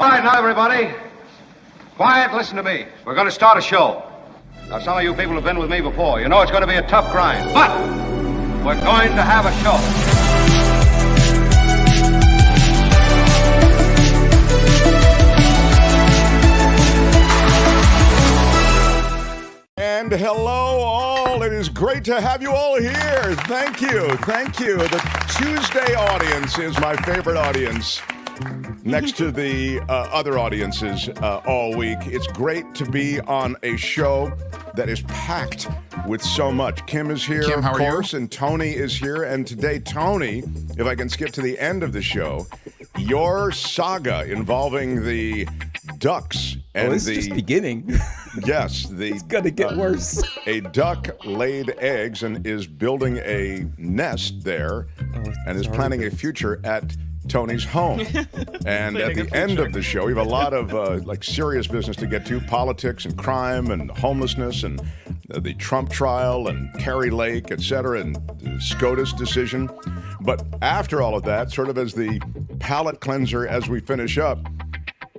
All right, now, everybody. Quiet, listen to me. We're going to start a show. Now, some of you people have been with me before. You know it's going to be a tough grind, but we're going to have a show. And hello, all. It is great to have you all here. Thank you. Thank you. The Tuesday audience is my favorite audience next to the other audiences all week. It's great to be on a show that is packed with so much. Kim is here, Kim, of course, and Tony is here. And today, Tony, if I can skip to the end of the show, your saga involving the ducks and it's just beginning. Yes, It's gonna get worse. A duck laid eggs and is building a nest there, and is planning a future at Tony's home. And at the end of the show, we have a lot of serious business to get to: politics and crime and homelessness and the Trump trial and Kari Lake, etc., and the SCOTUS decision. But after all of that, sort of as the palate cleanser as we finish up,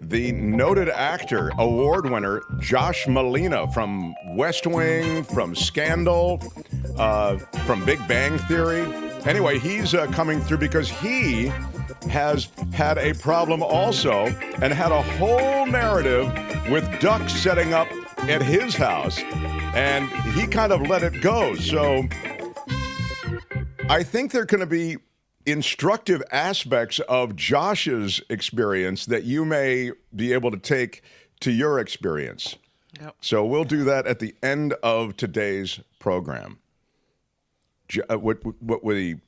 the noted actor, award winner, Josh Malina from West Wing, from Scandal, from Big Bang Theory. Anyway, he's coming through because he has had a problem also and had a whole narrative with ducks setting up at his house, and he kind of let it go. So I think there are going to be instructive aspects of Josh's experience that you may be able to take to your experience. Yep. So we'll do that at the end of today's program. What the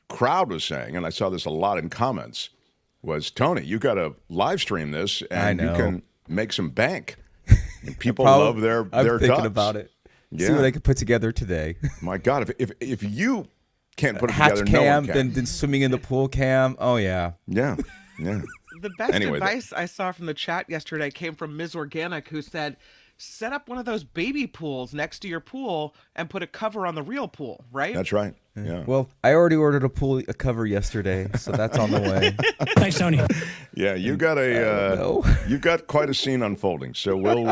crowd was saying, and I saw this a lot in comments, was, Tony, you got to live stream this and you can make some bank. And people love their I'm thinking ducks. about it. Yeah. See what I can put together today. My God, if you can't put it Hatch together, cam, no one can. then swimming in the pool cam. Oh yeah. Yeah. The best Anyway, advice I saw from the chat yesterday came from Ms. Organic, who said, set up one of those baby pools next to your pool and put a cover on the real pool, right? That's right. Yeah. Well, I already ordered a cover yesterday, so that's on the way. Thanks, Tony. Yeah, you got you got quite a scene unfolding. So we'll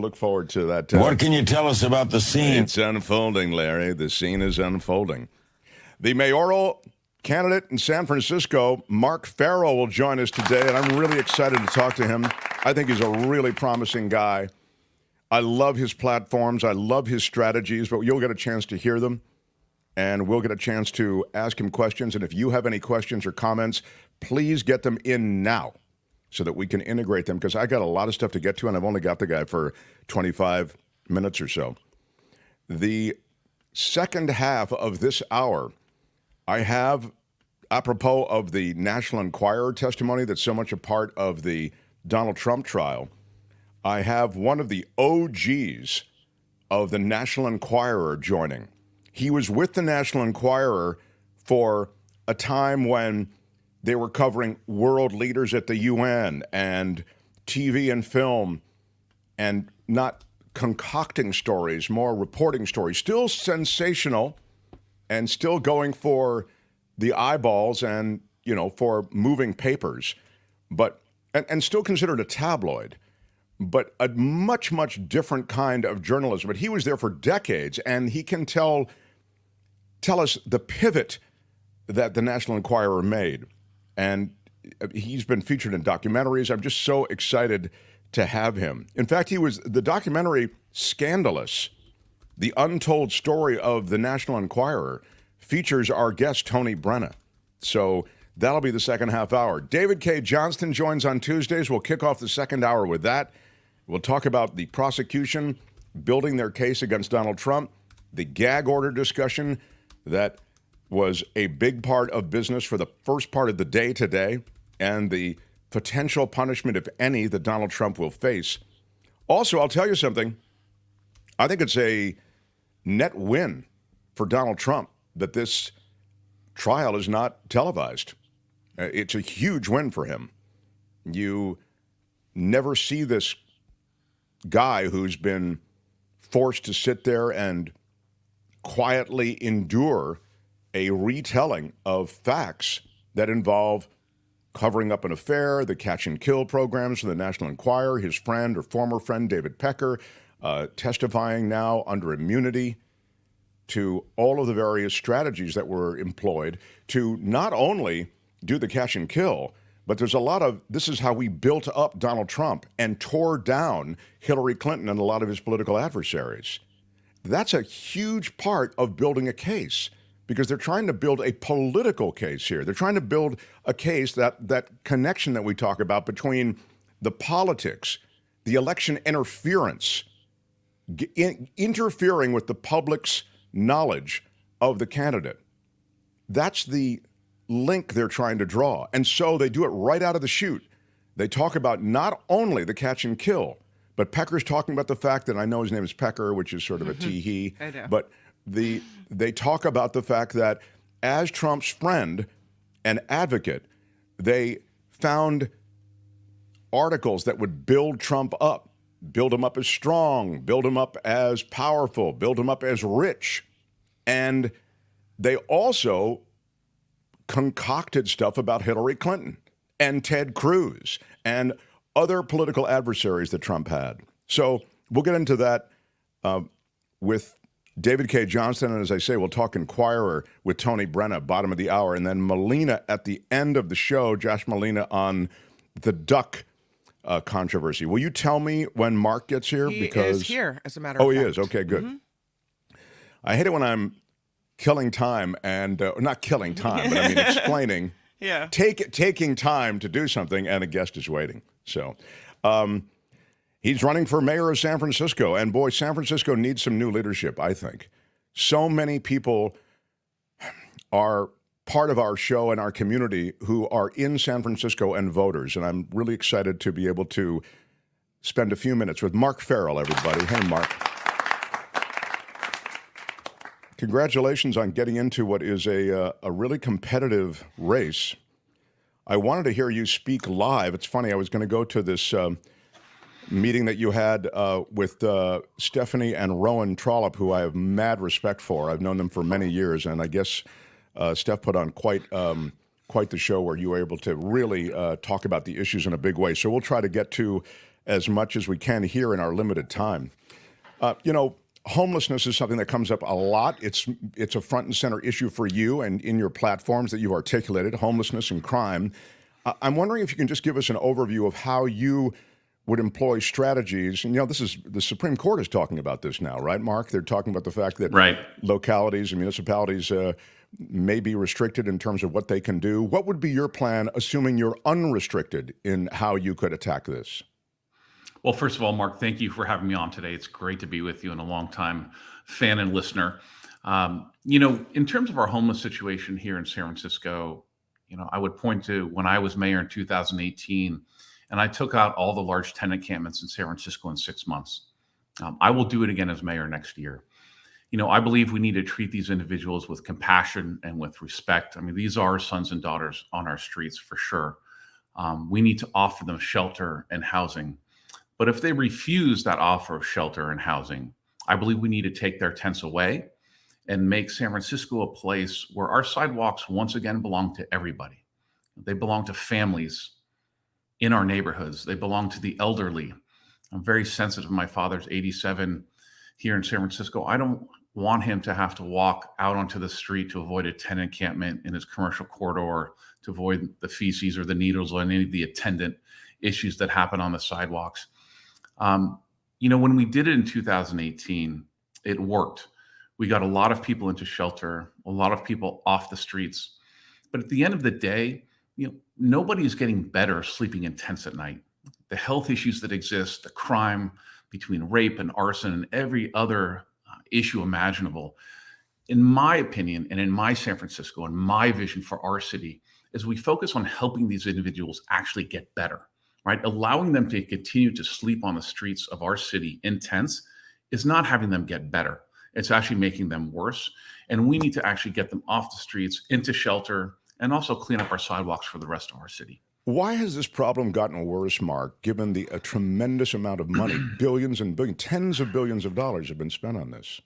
look forward to that. What can you tell us about the scene? It's unfolding, Larry. The scene is unfolding. The mayoral candidate in San Francisco, Mark Farrell, will join us today, and I'm really excited to talk to him. I think he's a really promising guy. I love his platforms. I love his strategies, but you'll get a chance to hear them, and we'll get a chance to ask him questions. And if you have any questions or comments, please get them in now so that we can integrate them, because I got a lot of stuff to get to, and I've only got the guy for 25 minutes or so. The second half of this hour, I have, apropos of the National Enquirer testimony that's so much a part of the Donald Trump trial, I have one of the OGs of the National Enquirer joining. He was with the National Enquirer for a time when they were covering world leaders at the UN and TV and film, and not concocting stories, more reporting stories. Still sensational and still going for the eyeballs and, for moving papers, but and still considered a tabloid, but a much, much different kind of journalism. But he was there for decades, and he can tell us the pivot that the National Enquirer made. And he's been featured in documentaries. I'm just so excited to have him. In fact, the documentary Scandalous, the untold story of the National Enquirer, features our guest, Tony Brenna. So that'll be the second half hour. David K. Johnston joins on Tuesdays. We'll kick off the second hour with that. We'll talk about the prosecution building their case against Donald Trump, the gag order discussion that was a big part of business for the first part of the day today, and the potential punishment, if any, that Donald Trump will face. Also, I'll tell you something. I think it's a net win for Donald Trump that this trial is not televised. It's a huge win for him. You never see this guy who's been forced to sit there and quietly endure a retelling of facts that involve covering up an affair, the catch and kill programs from the National Enquirer, his friend or former friend David Pecker, testifying now under immunity, to all of the various strategies that were employed to not only do the catch and kill, but there's a lot of, this is how we built up Donald Trump and tore down Hillary Clinton and a lot of his political adversaries. That's a huge part of building a case, because they're trying to build a political case here. They're trying to build a case, that connection that we talk about between the politics, the election interference, interfering with the public's knowledge of the candidate. That's the link they're trying to draw. And so they do it right out of the chute. They talk about not only the catch and kill, but Pecker's talking about the fact that, I know his name is Pecker, which is sort of a tee-hee, but they talk about the fact that as Trump's friend and advocate, they found articles that would build Trump up, build him up as strong, build him up as powerful, build him up as rich. And they also concocted stuff about Hillary Clinton and Ted Cruz and other political adversaries that Trump had. So we'll get into that with David K. Johnston. And as I say, we'll talk Enquirer with Tony Brenna, bottom of the hour. And then Malina at the end of the show, Josh Malina on the duck controversy. Will you tell me when Mark gets here? He is here, as a matter of fact. Oh, he is. Okay, good. I hate it when I'm killing time and not killing time, but I mean explaining, taking time to do something, and a guest is waiting. So he's running for mayor of San Francisco, and boy, San Francisco needs some new leadership, I think. So many people are part of our show and our community who are in San Francisco and voters, and I'm really excited to be able to spend a few minutes with Mark Farrell, everybody. Hey, Mark. Congratulations on getting into what is a really competitive race. I wanted to hear you speak live. It's funny, I was going to go to this meeting that you had with Stephanie and Rowan Trollope, who I have mad respect for. I've known them for many years, and I guess Steph put on quite the show where you were able to really talk about the issues in a big way. So we'll try to get to as much as we can here in our limited time. Homelessness is something that comes up a lot. It's a front and center issue for you and in your platforms that you've articulated, homelessness and crime. I'm wondering if you can just give us an overview of how you would employ strategies. And, this is the Supreme Court is talking about this now, right, Mark? They're talking about the fact that localities and municipalities may be restricted in terms of what they can do. What would be your plan, assuming you're unrestricted, in how you could attack this? Well, first of all, Mark, thank you for having me on today. It's great to be with you and a longtime fan and listener. In terms of our homeless situation here in San Francisco, I would point to when I was mayor in 2018, and I took out all the large tenant encampments in San Francisco in 6 months. I will do it again as mayor next year. I believe we need to treat these individuals with compassion and with respect. I mean, these are our sons and daughters on our streets for sure. We need to offer them shelter and housing. But if they refuse that offer of shelter and housing, I believe we need to take their tents away and make San Francisco a place where our sidewalks once again belong to everybody. They belong to families in our neighborhoods. They belong to the elderly. I'm very sensitive. My father's 87 here in San Francisco. I don't want him to have to walk out onto the street to avoid a tenant encampment in his commercial corridor, to avoid the feces or the needles or any of the attendant issues that happen on the sidewalks. When we did it in 2018, it worked. We got a lot of people into shelter, a lot of people off the streets. But at the end of the day, nobody's getting better sleeping in tents at night. The health issues that exist, the crime between rape and arson and every other issue imaginable, in my opinion, and in my San Francisco, and my vision for our city, is we focus on helping these individuals actually get better. Right? Allowing them to continue to sleep on the streets of our city in tents is not having them get better. It's actually making them worse. And we need to actually get them off the streets, into shelter, and also clean up our sidewalks for the rest of our city. Why has this problem gotten worse, Mark, given a tremendous amount of money, billions and billions, tens of billions of dollars have been spent on this?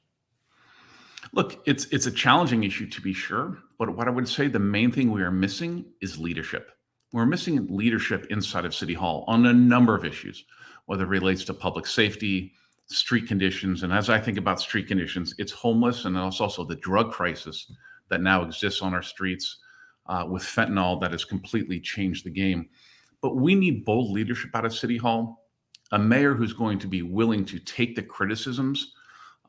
Look, it's a challenging issue to be sure, but what I would say the main thing we are missing is leadership. We're missing leadership inside of City Hall on a number of issues, whether it relates to public safety, street conditions. And as I think about street conditions, it's homeless, and it's also the drug crisis that now exists on our streets with fentanyl that has completely changed the game. But we need bold leadership out of City Hall, a mayor who's going to be willing to take the criticisms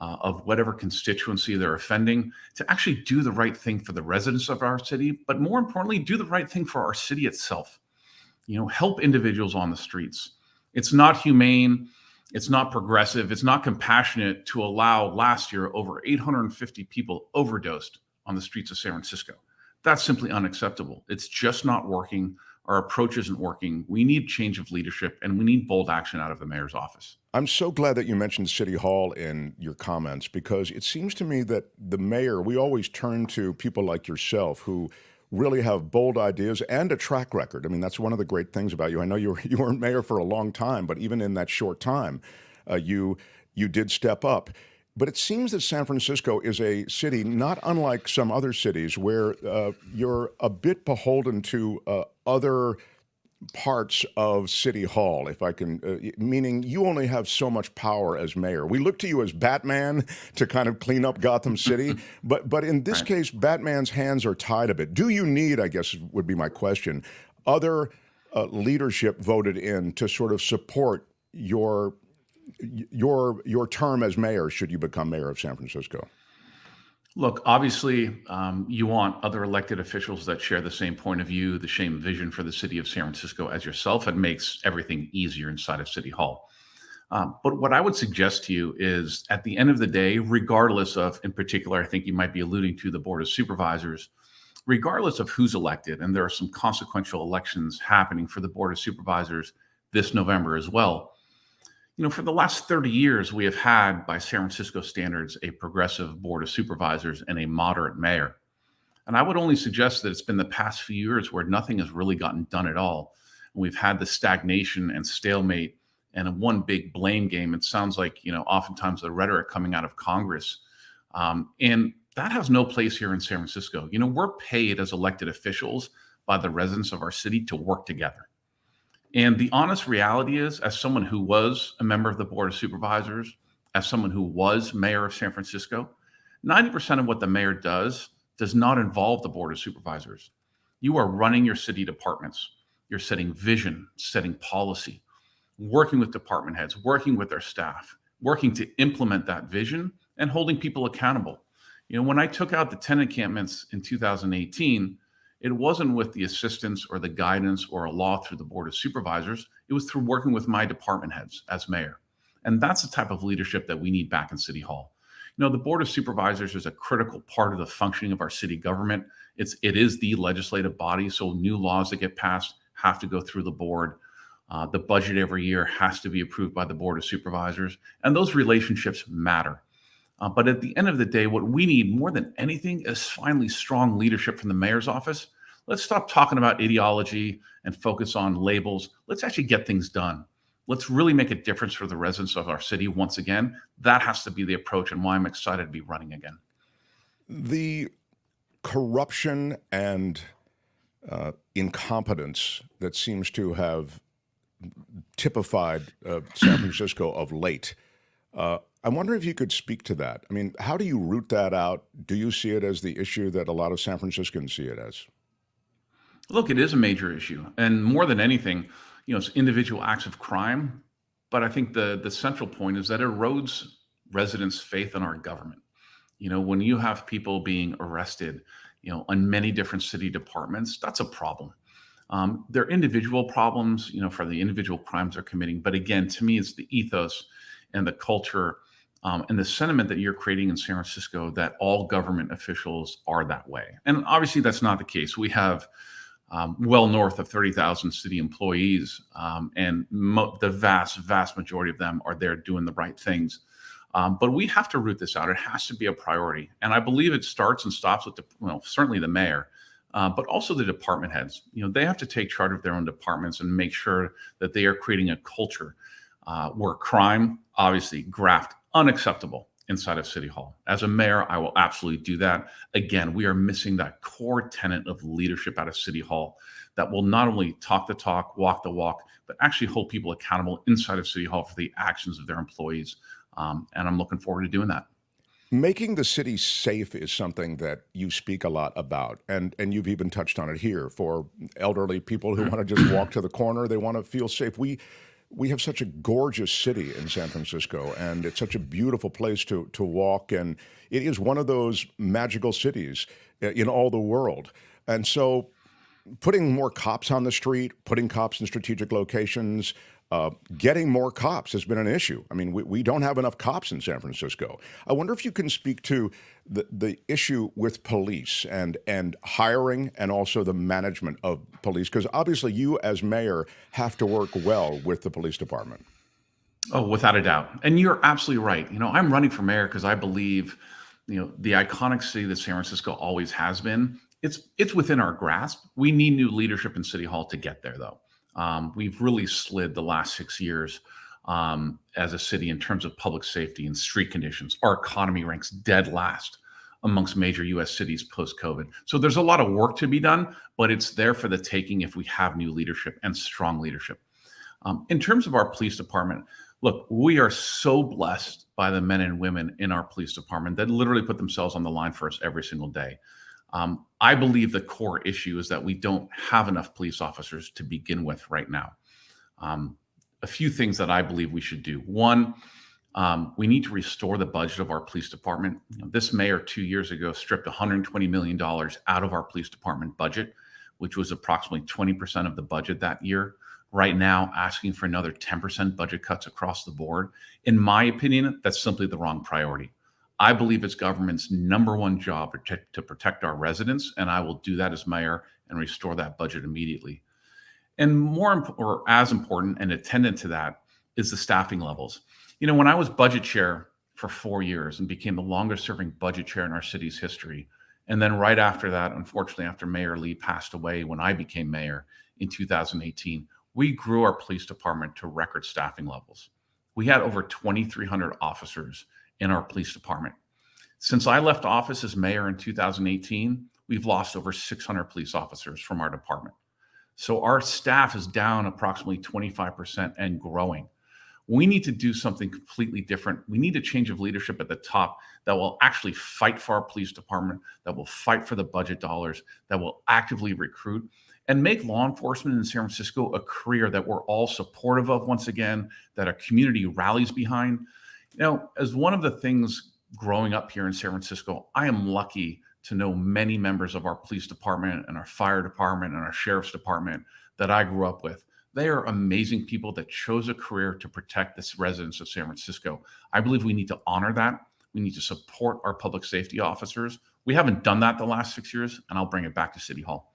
of whatever constituency they're offending, to actually do the right thing for the residents of our city, but more importantly, do the right thing for our city itself. Help individuals on the streets. It's not humane, it's not progressive, it's not compassionate to allow last year over 850 people overdosed on the streets of San Francisco. That's simply unacceptable. It's just not working. Our approach isn't working. We need change of leadership, and we need bold action out of the mayor's office. I'm so glad that you mentioned City Hall in your comments, because it seems to me that the mayor, we always turn to people like yourself who really have bold ideas and a track record. I mean, that's one of the great things about you. I know you weren't mayor for a long time, but even in that short time, you did step up. But it seems that San Francisco is a city not unlike some other cities where you're a bit beholden to other parts of City Hall, if I can, meaning you only have so much power as mayor. We look to you as Batman to kind of clean up Gotham City, but in this case, Batman's hands are tied a bit. Do you need, I guess would be my question, other leadership voted in to sort of support your term as mayor should you become mayor of San Francisco? Look, obviously, you want other elected officials that share the same point of view, the same vision for the city of San Francisco as yourself. It makes everything easier inside of City Hall. But what I would suggest to you is, at the end of the day, regardless of, in particular, I think you might be alluding to the Board of Supervisors, regardless of who's elected, and there are some consequential elections happening for the Board of Supervisors this November as well. For the last 30 years, we have had, by San Francisco standards, a progressive Board of Supervisors and a moderate mayor. And I would only suggest that it's been the past few years where nothing has really gotten done at all. And we've had the stagnation and stalemate and one big blame game. It sounds like, oftentimes the rhetoric coming out of Congress. And that has no place here in San Francisco. We're paid as elected officials by the residents of our city to work together. And the honest reality is, as someone who was a member of the Board of Supervisors, as someone who was mayor of San Francisco, 90% of what the mayor does not involve the Board of Supervisors. You are running your city departments. You're setting vision, setting policy, working with department heads, working with their staff, working to implement that vision and holding people accountable. When I took out the 10 encampments in 2018, it wasn't with the assistance or the guidance or a law through the Board of Supervisors. It was through working with my department heads as mayor. And that's the type of leadership that we need back in City Hall. The Board of Supervisors is a critical part of the functioning of our city government. It is the legislative body, so new laws that get passed have to go through the board. The budget every year has to be approved by the Board of Supervisors, and those relationships matter. But at the end of the day, what we need more than anything is finally strong leadership from the mayor's office. Let's stop talking about ideology and focus on labels. Let's actually get things done. Let's really make a difference for the residents of our city once again. That has to be the approach, and why I'm excited to be running again. The corruption and incompetence that seems to have typified San Francisco of late, I wonder if you could speak to that. I mean, how do you root that out? Do you see it as the issue that a lot of San Franciscans see it as? Look, it is a major issue. And more than anything, it's individual acts of crime. But I think the central point is that it erodes residents' faith in our government. When you have people being arrested, on many different city departments, that's a problem. They're individual problems, for the individual crimes they're committing. But again, to me, it's the ethos and the culture and the sentiment that you're creating in San Francisco that all government officials are that way. And obviously that's not the case. We have well north of 30,000 city employees, and the vast majority of them are there doing the right things. But we have to root this out. It has to be a priority. And I believe it starts and stops with certainly the mayor, but also the department heads. They have to take charge of their own departments and make sure that they are creating a culture where crime, obviously, graft, unacceptable inside of City Hall. As a mayor, I will absolutely do that. Again, we are missing that core tenet of leadership out of City Hall. that will not only talk the talk, walk the walk, but actually hold people accountable inside of City Hall for the actions of their employees. And I'm looking forward to doing that. Making the city safe is something that you speak a lot about, and you've even touched on it here for elderly people who want to just walk to the corner. They want to feel safe. We have such a gorgeous city in San Francisco, and it's such a beautiful place to walk, and it is one of those magical cities in all the world. And so putting more cops on the street, putting cops in strategic locations, getting more cops has been an issue. I mean, we don't have enough cops in San Francisco. I wonder if you can speak to the issue with police and hiring and also the management of police, because obviously you as mayor have to work well with the police department. Oh, without a doubt. And you're absolutely right. I'm running for mayor because I believe, the iconic city that San Francisco always has been, it's within our grasp. We need new leadership in City Hall to get there, though. We've really slid the last 6 years as a city in terms of public safety and street conditions. Our economy ranks dead last amongst major U.S. cities post-COVID. So there's a lot of work to be done, but it's there for the taking if we have new leadership and strong leadership. In terms of our police department, look, we are so blessed by the men and women in our police department that literally put themselves on the line for us every single day. I believe the core issue is that we don't have enough police officers to begin with right now. A few things that I believe we should do. One, we need to restore the budget of our police department. This mayor 2 years ago stripped $120 million out of our police department budget, which was approximately 20% of the budget that year. Right now, asking for another 10% budget cuts across the board. In my opinion, that's simply the wrong priority. I believe it's government's number one job to protect our residents, and I will do that as mayor and restore that budget immediately. And as important and attendant to that is the staffing levels. When I was budget chair for 4 years and became the longest serving budget chair in our city's history, and then right after that, unfortunately, after Mayor Lee passed away when I became mayor in 2018, we grew our police department to record staffing levels. We had over 2,300 officers in our police department. Since I left office as mayor in 2018, we've lost over 600 police officers from our department. So our staff is down approximately 25% and growing. We need to do something completely different. We need a change of leadership at the top that will actually fight for our police department, that will fight for the budget dollars, that will actively recruit and make law enforcement in San Francisco a career that we're all supportive of once again, that our community rallies behind. As one of the things growing up here in San Francisco, I am lucky to know many members of our police department and our fire department and our sheriff's department that I grew up with. They are amazing people that chose a career to protect the residents of San Francisco. I believe we need to honor that. We need to support our public safety officers. We haven't done that the last 6 years, and I'll bring it back to City Hall.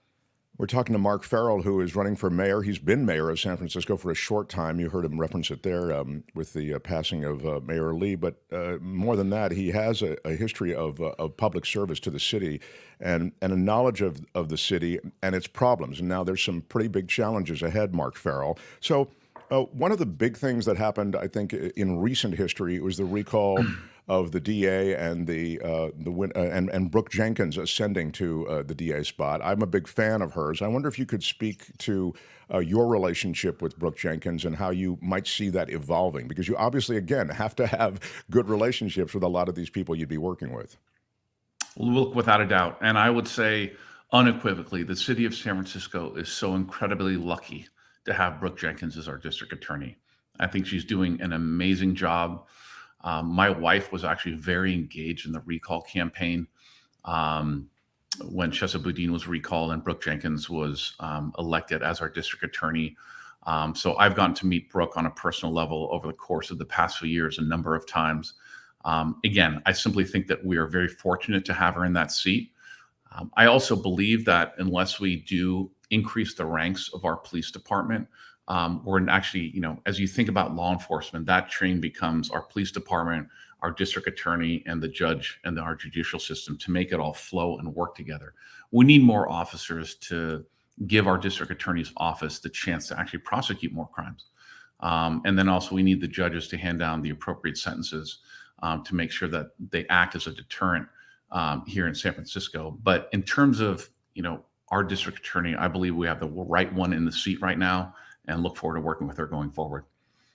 We're talking to Mark Farrell, who is running for mayor. He's been mayor of San Francisco for a short time. You heard him reference it there with the passing of Mayor Lee. But more than that, he has a history of public service to the city and a knowledge of the city and its problems. And now there's some pretty big challenges ahead, Mark Farrell. So one of the big things that happened, I think, in recent history was the recall of the DA and and Brooke Jenkins ascending to the DA spot. I'm a big fan of hers. I wonder if you could speak to your relationship with Brooke Jenkins and how you might see that evolving, because you obviously, again, have to have good relationships with a lot of these people you'd be working with. Look, without a doubt. And I would say unequivocally, the city of San Francisco is so incredibly lucky to have Brooke Jenkins as our district attorney. I think she's doing an amazing job. My wife was actually very engaged in the recall campaign when Chesa Boudin was recalled and Brooke Jenkins was elected as our district attorney. So I've gotten to meet Brooke on a personal level over the course of the past few years a number of times. Again, I simply think that we are very fortunate to have her in that seat. I also believe that unless we do increase the ranks of our police department, we're actually, as you think about law enforcement, that train becomes our police department, our district attorney, and the judge and our judicial system to make it all flow and work together. We need more officers to give our district attorney's office the chance to actually prosecute more crimes. And then also we need the judges to hand down the appropriate sentences to make sure that they act as a deterrent here in San Francisco. But in terms of, our district attorney, I believe we have the right one in the seat right now, and look forward to working with her going forward.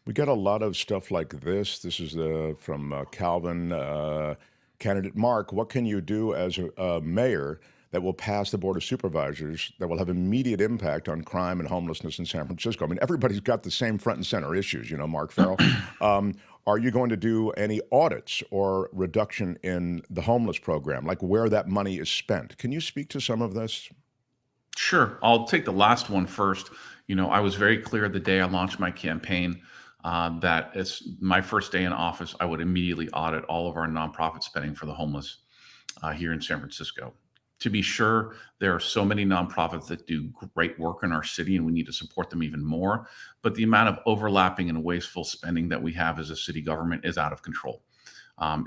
We get a lot of stuff like this. This is from Calvin. Candidate Mark, what can you do as a mayor that will pass the Board of Supervisors that will have immediate impact on crime and homelessness in San Francisco? I mean, everybody's got the same front and center issues, you know, Mark Farrell. Are you going to do any audits or reduction in the homeless program, like where that money is spent? Can you speak to some of this? Sure. I'll take the last one first. You know, I was very clear the day I launched my campaign that it's my first day in office, I would immediately audit all of our nonprofit spending for the homeless here in San Francisco. To be sure, there are so many nonprofits that do great work in our city, and we need to support them even more. But the amount of overlapping and wasteful spending that we have as a city government is out of control.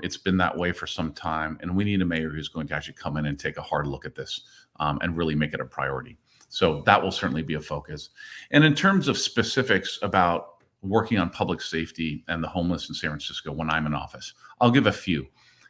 It's been that way for some time, and we need a mayor who's going to actually come in and take a hard look at this and really make it a priority. So that will certainly be a focus. And in terms of specifics about working on public safety and the homeless in San Francisco when I'm in office, I'll give a few.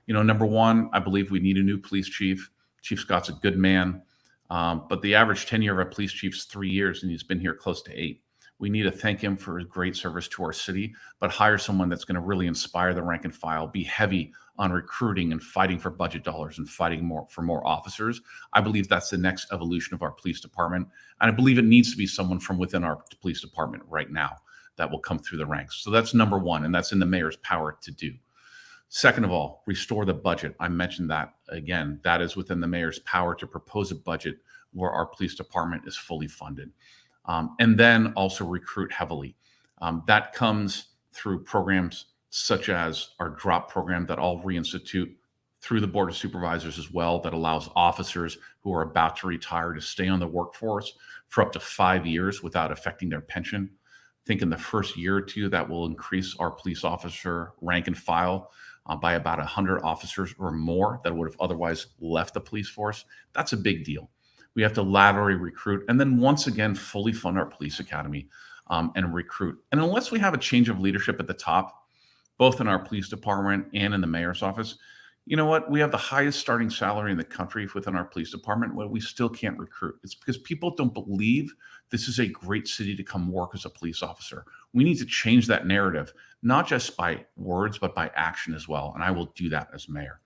You know, number one, I believe we need a new police chief. Chief Scott's a good man, but the average tenure of a police chief is 3 years, and he's been here close to 8. We need to thank him for his great service to our city, but hire someone that's going to really inspire the rank and file, be heavy on recruiting and fighting for budget dollars and fighting for more officers. I believe that's the next evolution of our police department. And I believe it needs to be someone from within our police department right now that will come through the ranks. So that's number one, and that's in the mayor's power to do. Second of all, restore the budget. I mentioned that again. That is within the mayor's power to propose a budget where our police department is fully funded. And then also recruit heavily. That comes through programs such as our DROP program that I'll reinstitute through the Board of Supervisors as well, that allows officers who are about to retire to stay on the workforce for up to 5 years without affecting their pension. I think in the first year or two, that will increase our police officer rank and file by about 100 officers or more that would have otherwise left the police force. That's a big deal. We have to laterally recruit and then once again fully fund our police academy and recruit. And unless we have a change of leadership at the top, both in our police department and in the mayor's office, you know what? We have the highest starting salary in the country within our police department, where we still can't recruit. It's because people don't believe this is a great city to come work as a police officer. We need to change that narrative, not just by words, but by action as well. And I will do that as mayor.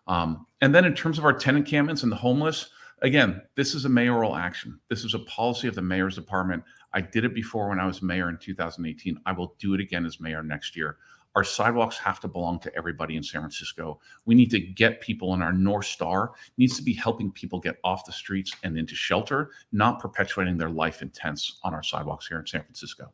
And then in terms of our tenant encampments and the homeless, again, this is a mayoral action. This is a policy of the mayor's department. I did it before when I was mayor in 2018. I will do it again as mayor next year. Our sidewalks have to belong to everybody in San Francisco. We need to get people, and our North Star needs to be helping people get off the streets and into shelter, not perpetuating their life in tents on our sidewalks here in San Francisco.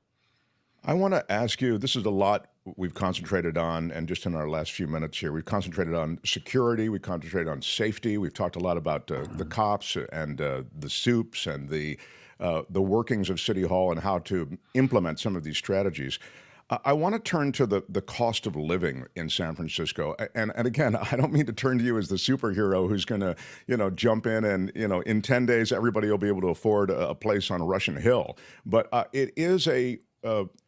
I want to ask you, this is a lot we've concentrated on, and just in our last few minutes here, we've concentrated on security, we concentrated on safety, we've talked a lot about the cops and the soups and the workings of City Hall and how to implement some of these strategies. I want to turn to the cost of living in San Francisco. And again, I don't mean to turn to you as the superhero who's going to, jump in and, in 10 days, everybody will be able to afford a place on Russian Hill. But it is a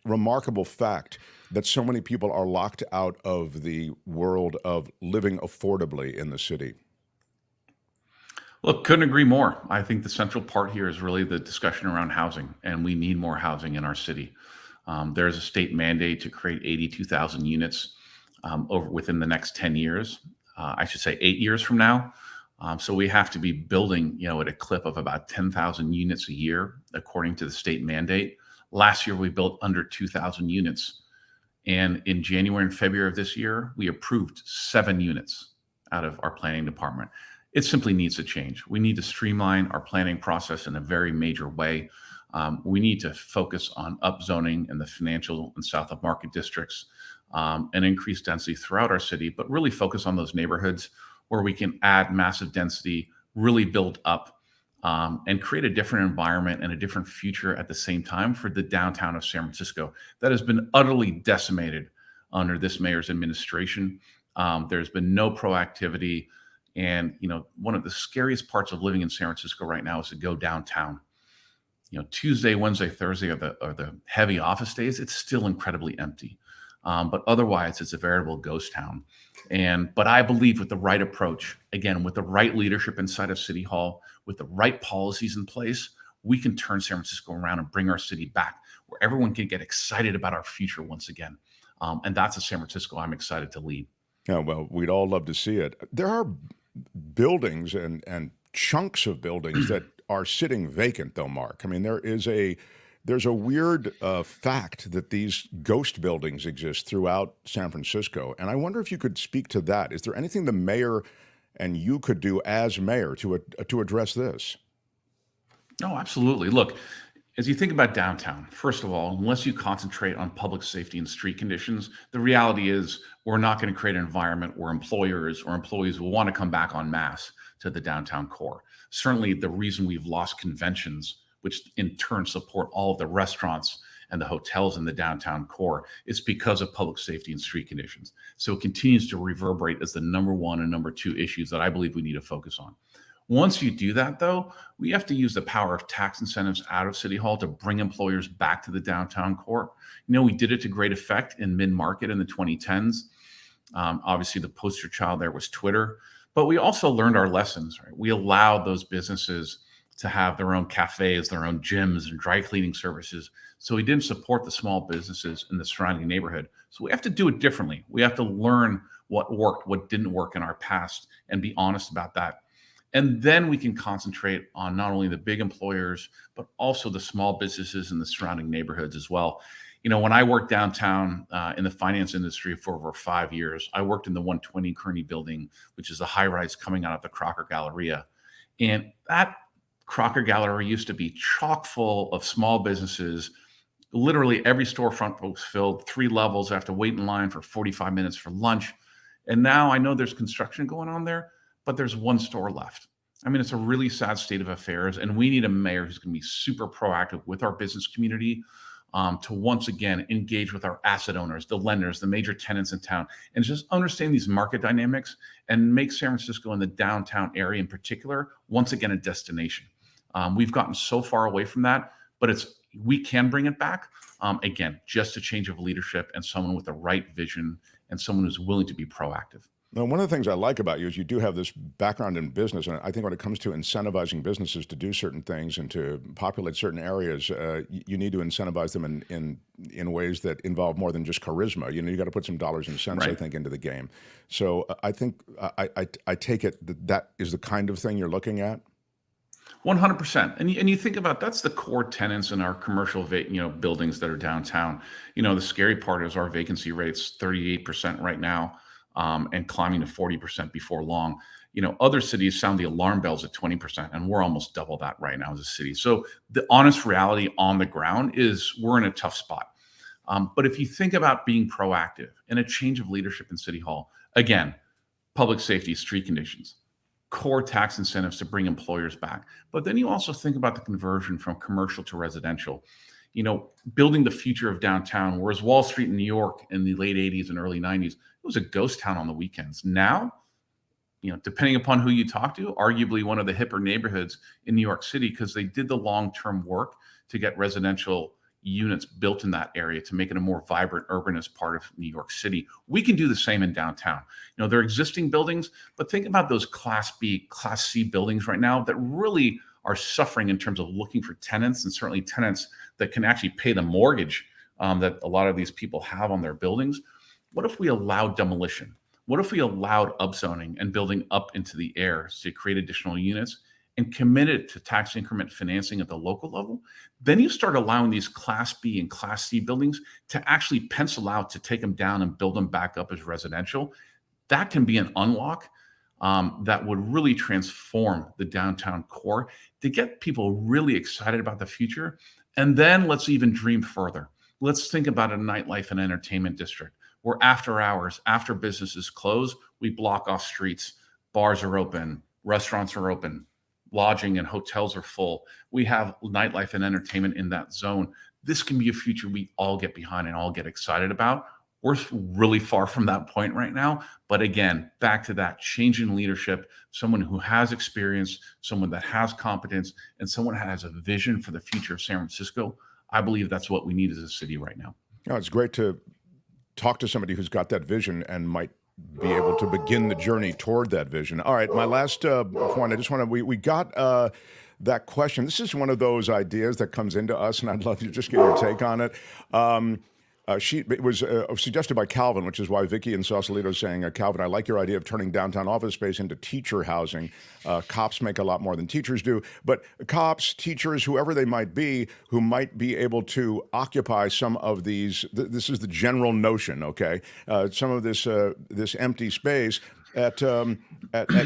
remarkable fact that so many people are locked out of the world of living affordably in the city. Look, couldn't agree more. I think the central part here is really the discussion around housing, and we need more housing in our city. There's a state mandate to create 82,000 units within the next 10 years. I should say 8 years from now. So we have to be building, at a clip of about 10,000 units a year, according to the state mandate. Last year, we built under 2,000 units. And in January and February of this year, we approved 7 units out of our planning department. It simply needs to change. We need to streamline our planning process in a very major way. We need to focus on upzoning in the financial and south of market districts and increase density throughout our city, but really focus on those neighborhoods where we can add massive density, really build up and create a different environment and a different future at the same time for the downtown of San Francisco that has been utterly decimated under this mayor's administration. There's been no proactivity. And, one of the scariest parts of living in San Francisco right now is to go downtown. Tuesday, Wednesday, Thursday are the heavy office days. It's still incredibly empty. But otherwise, it's a veritable ghost town. But I believe with the right approach, again, with the right leadership inside of City Hall, with the right policies in place, we can turn San Francisco around and bring our city back where everyone can get excited about our future once again. And that's a San Francisco I'm excited to lead. Yeah, well, we'd all love to see it. There are buildings and chunks of buildings that are sitting vacant, though, Mark. I mean, there's a weird fact that these ghost buildings exist throughout San Francisco, and I wonder if you could speak to that. Is there anything the mayor and you could do as mayor to address this? No, absolutely. Look, as you think about downtown, first of all, unless you concentrate on public safety and street conditions, the reality is we're not going to create an environment where employers or employees will want to come back en masse to the downtown core. Certainly, the reason we've lost conventions, which in turn support all of the restaurants and the hotels in the downtown core, is because of public safety and street conditions. So it continues to reverberate as the number one and number two issues that I believe we need to focus on. Once you do that, though, we have to use the power of tax incentives out of City Hall to bring employers back to the downtown core. We did it to great effect in mid-market in the 2010s. Obviously, the poster child there was Twitter, but we also learned our lessons, right? We allowed those businesses to have their own cafes, their own gyms, and dry cleaning services. So we didn't support the small businesses in the surrounding neighborhood. So we have to do it differently. We have to learn what worked, what didn't work in our past, and be honest about that. And then we can concentrate on not only the big employers, but also the small businesses in the surrounding neighborhoods as well. When I worked downtown in the finance industry for over 5 years, I worked in the 120 Kearny building, which is a high rise coming out of the Crocker Galleria. And that Crocker Gallery used to be chock full of small businesses. Literally every storefront was filled, 3 levels. I have to wait in line for 45 minutes for lunch. And now I know there's construction going on there, but there's 1 store left. I mean, it's a really sad state of affairs, and we need a mayor who's going to be super proactive with our business community to once again engage with our asset owners, the lenders, the major tenants in town, and just understand these market dynamics and make San Francisco and the downtown area in particular, once again, a destination. We've gotten so far away from that, but we can bring it back. Again, just a change of leadership and someone with the right vision and someone who's willing to be proactive. Now, one of the things I like about you is you do have this background in business, and I think when it comes to incentivizing businesses to do certain things and to populate certain areas, you need to incentivize them in ways that involve more than just charisma. You got to put some dollars and cents, right, I think, into the game. So I think I take it that is the kind of thing you're looking at. 100%. And you think about that's the core tenants in our commercial buildings that are downtown. The scary part is our vacancy rate's 38% right now. And climbing to 40% before long. Other cities sound the alarm bells at 20%, and we're almost double that right now as a city. So the honest reality on the ground is we're in a tough spot. But if you think about being proactive and a change of leadership in City Hall, again, public safety, street conditions, core tax incentives to bring employers back. But then you also think about the conversion from commercial to residential. Building the future of downtown, whereas Wall Street in New York in the late 80s and early 90s, it was a ghost town on the weekends. Now, depending upon who you talk to, arguably one of the hipper neighborhoods in New York City, because they did the long-term work to get residential units built in that area to make it a more vibrant urbanist part of New York City. We can do the same in downtown. They're existing buildings, but think about those Class B, Class C buildings right now that really are suffering in terms of looking for tenants, and certainly tenants that can actually pay the mortgage that a lot of these people have on their buildings. What if we allowed demolition? What if we allowed upzoning and building up into the air to create additional units and committed to tax increment financing at the local level? Then you start allowing these Class B and Class C buildings to actually pencil out to take them down and build them back up as residential. That can be an unlock that would really transform the downtown core to get people really excited about the future. And then let's even dream further. Let's think about a nightlife and entertainment district where after hours, after businesses close, we block off streets, bars are open, restaurants are open, lodging and hotels are full. We have nightlife and entertainment in that zone. This can be a future we all get behind and all get excited about. We're really far from that point right now. But again, back to that change in leadership, someone who has experience, someone that has competence, and someone who has a vision for the future of San Francisco. I believe that's what we need as a city right now. It's great to talk to somebody who's got that vision and might be able to begin the journey toward that vision. All right, my last point, I just want to, we got that question. This is one of those ideas that comes into us, and I'd love to just get your take on it. It was suggested by Calvin, which is why Vicky and Sausalito is saying, Calvin, I like your idea of turning downtown office space into teacher housing. Cops make a lot more than teachers do, but cops, teachers, whoever they might be, who might be able to occupy some of these, this is the general notion, okay? Some of this empty space at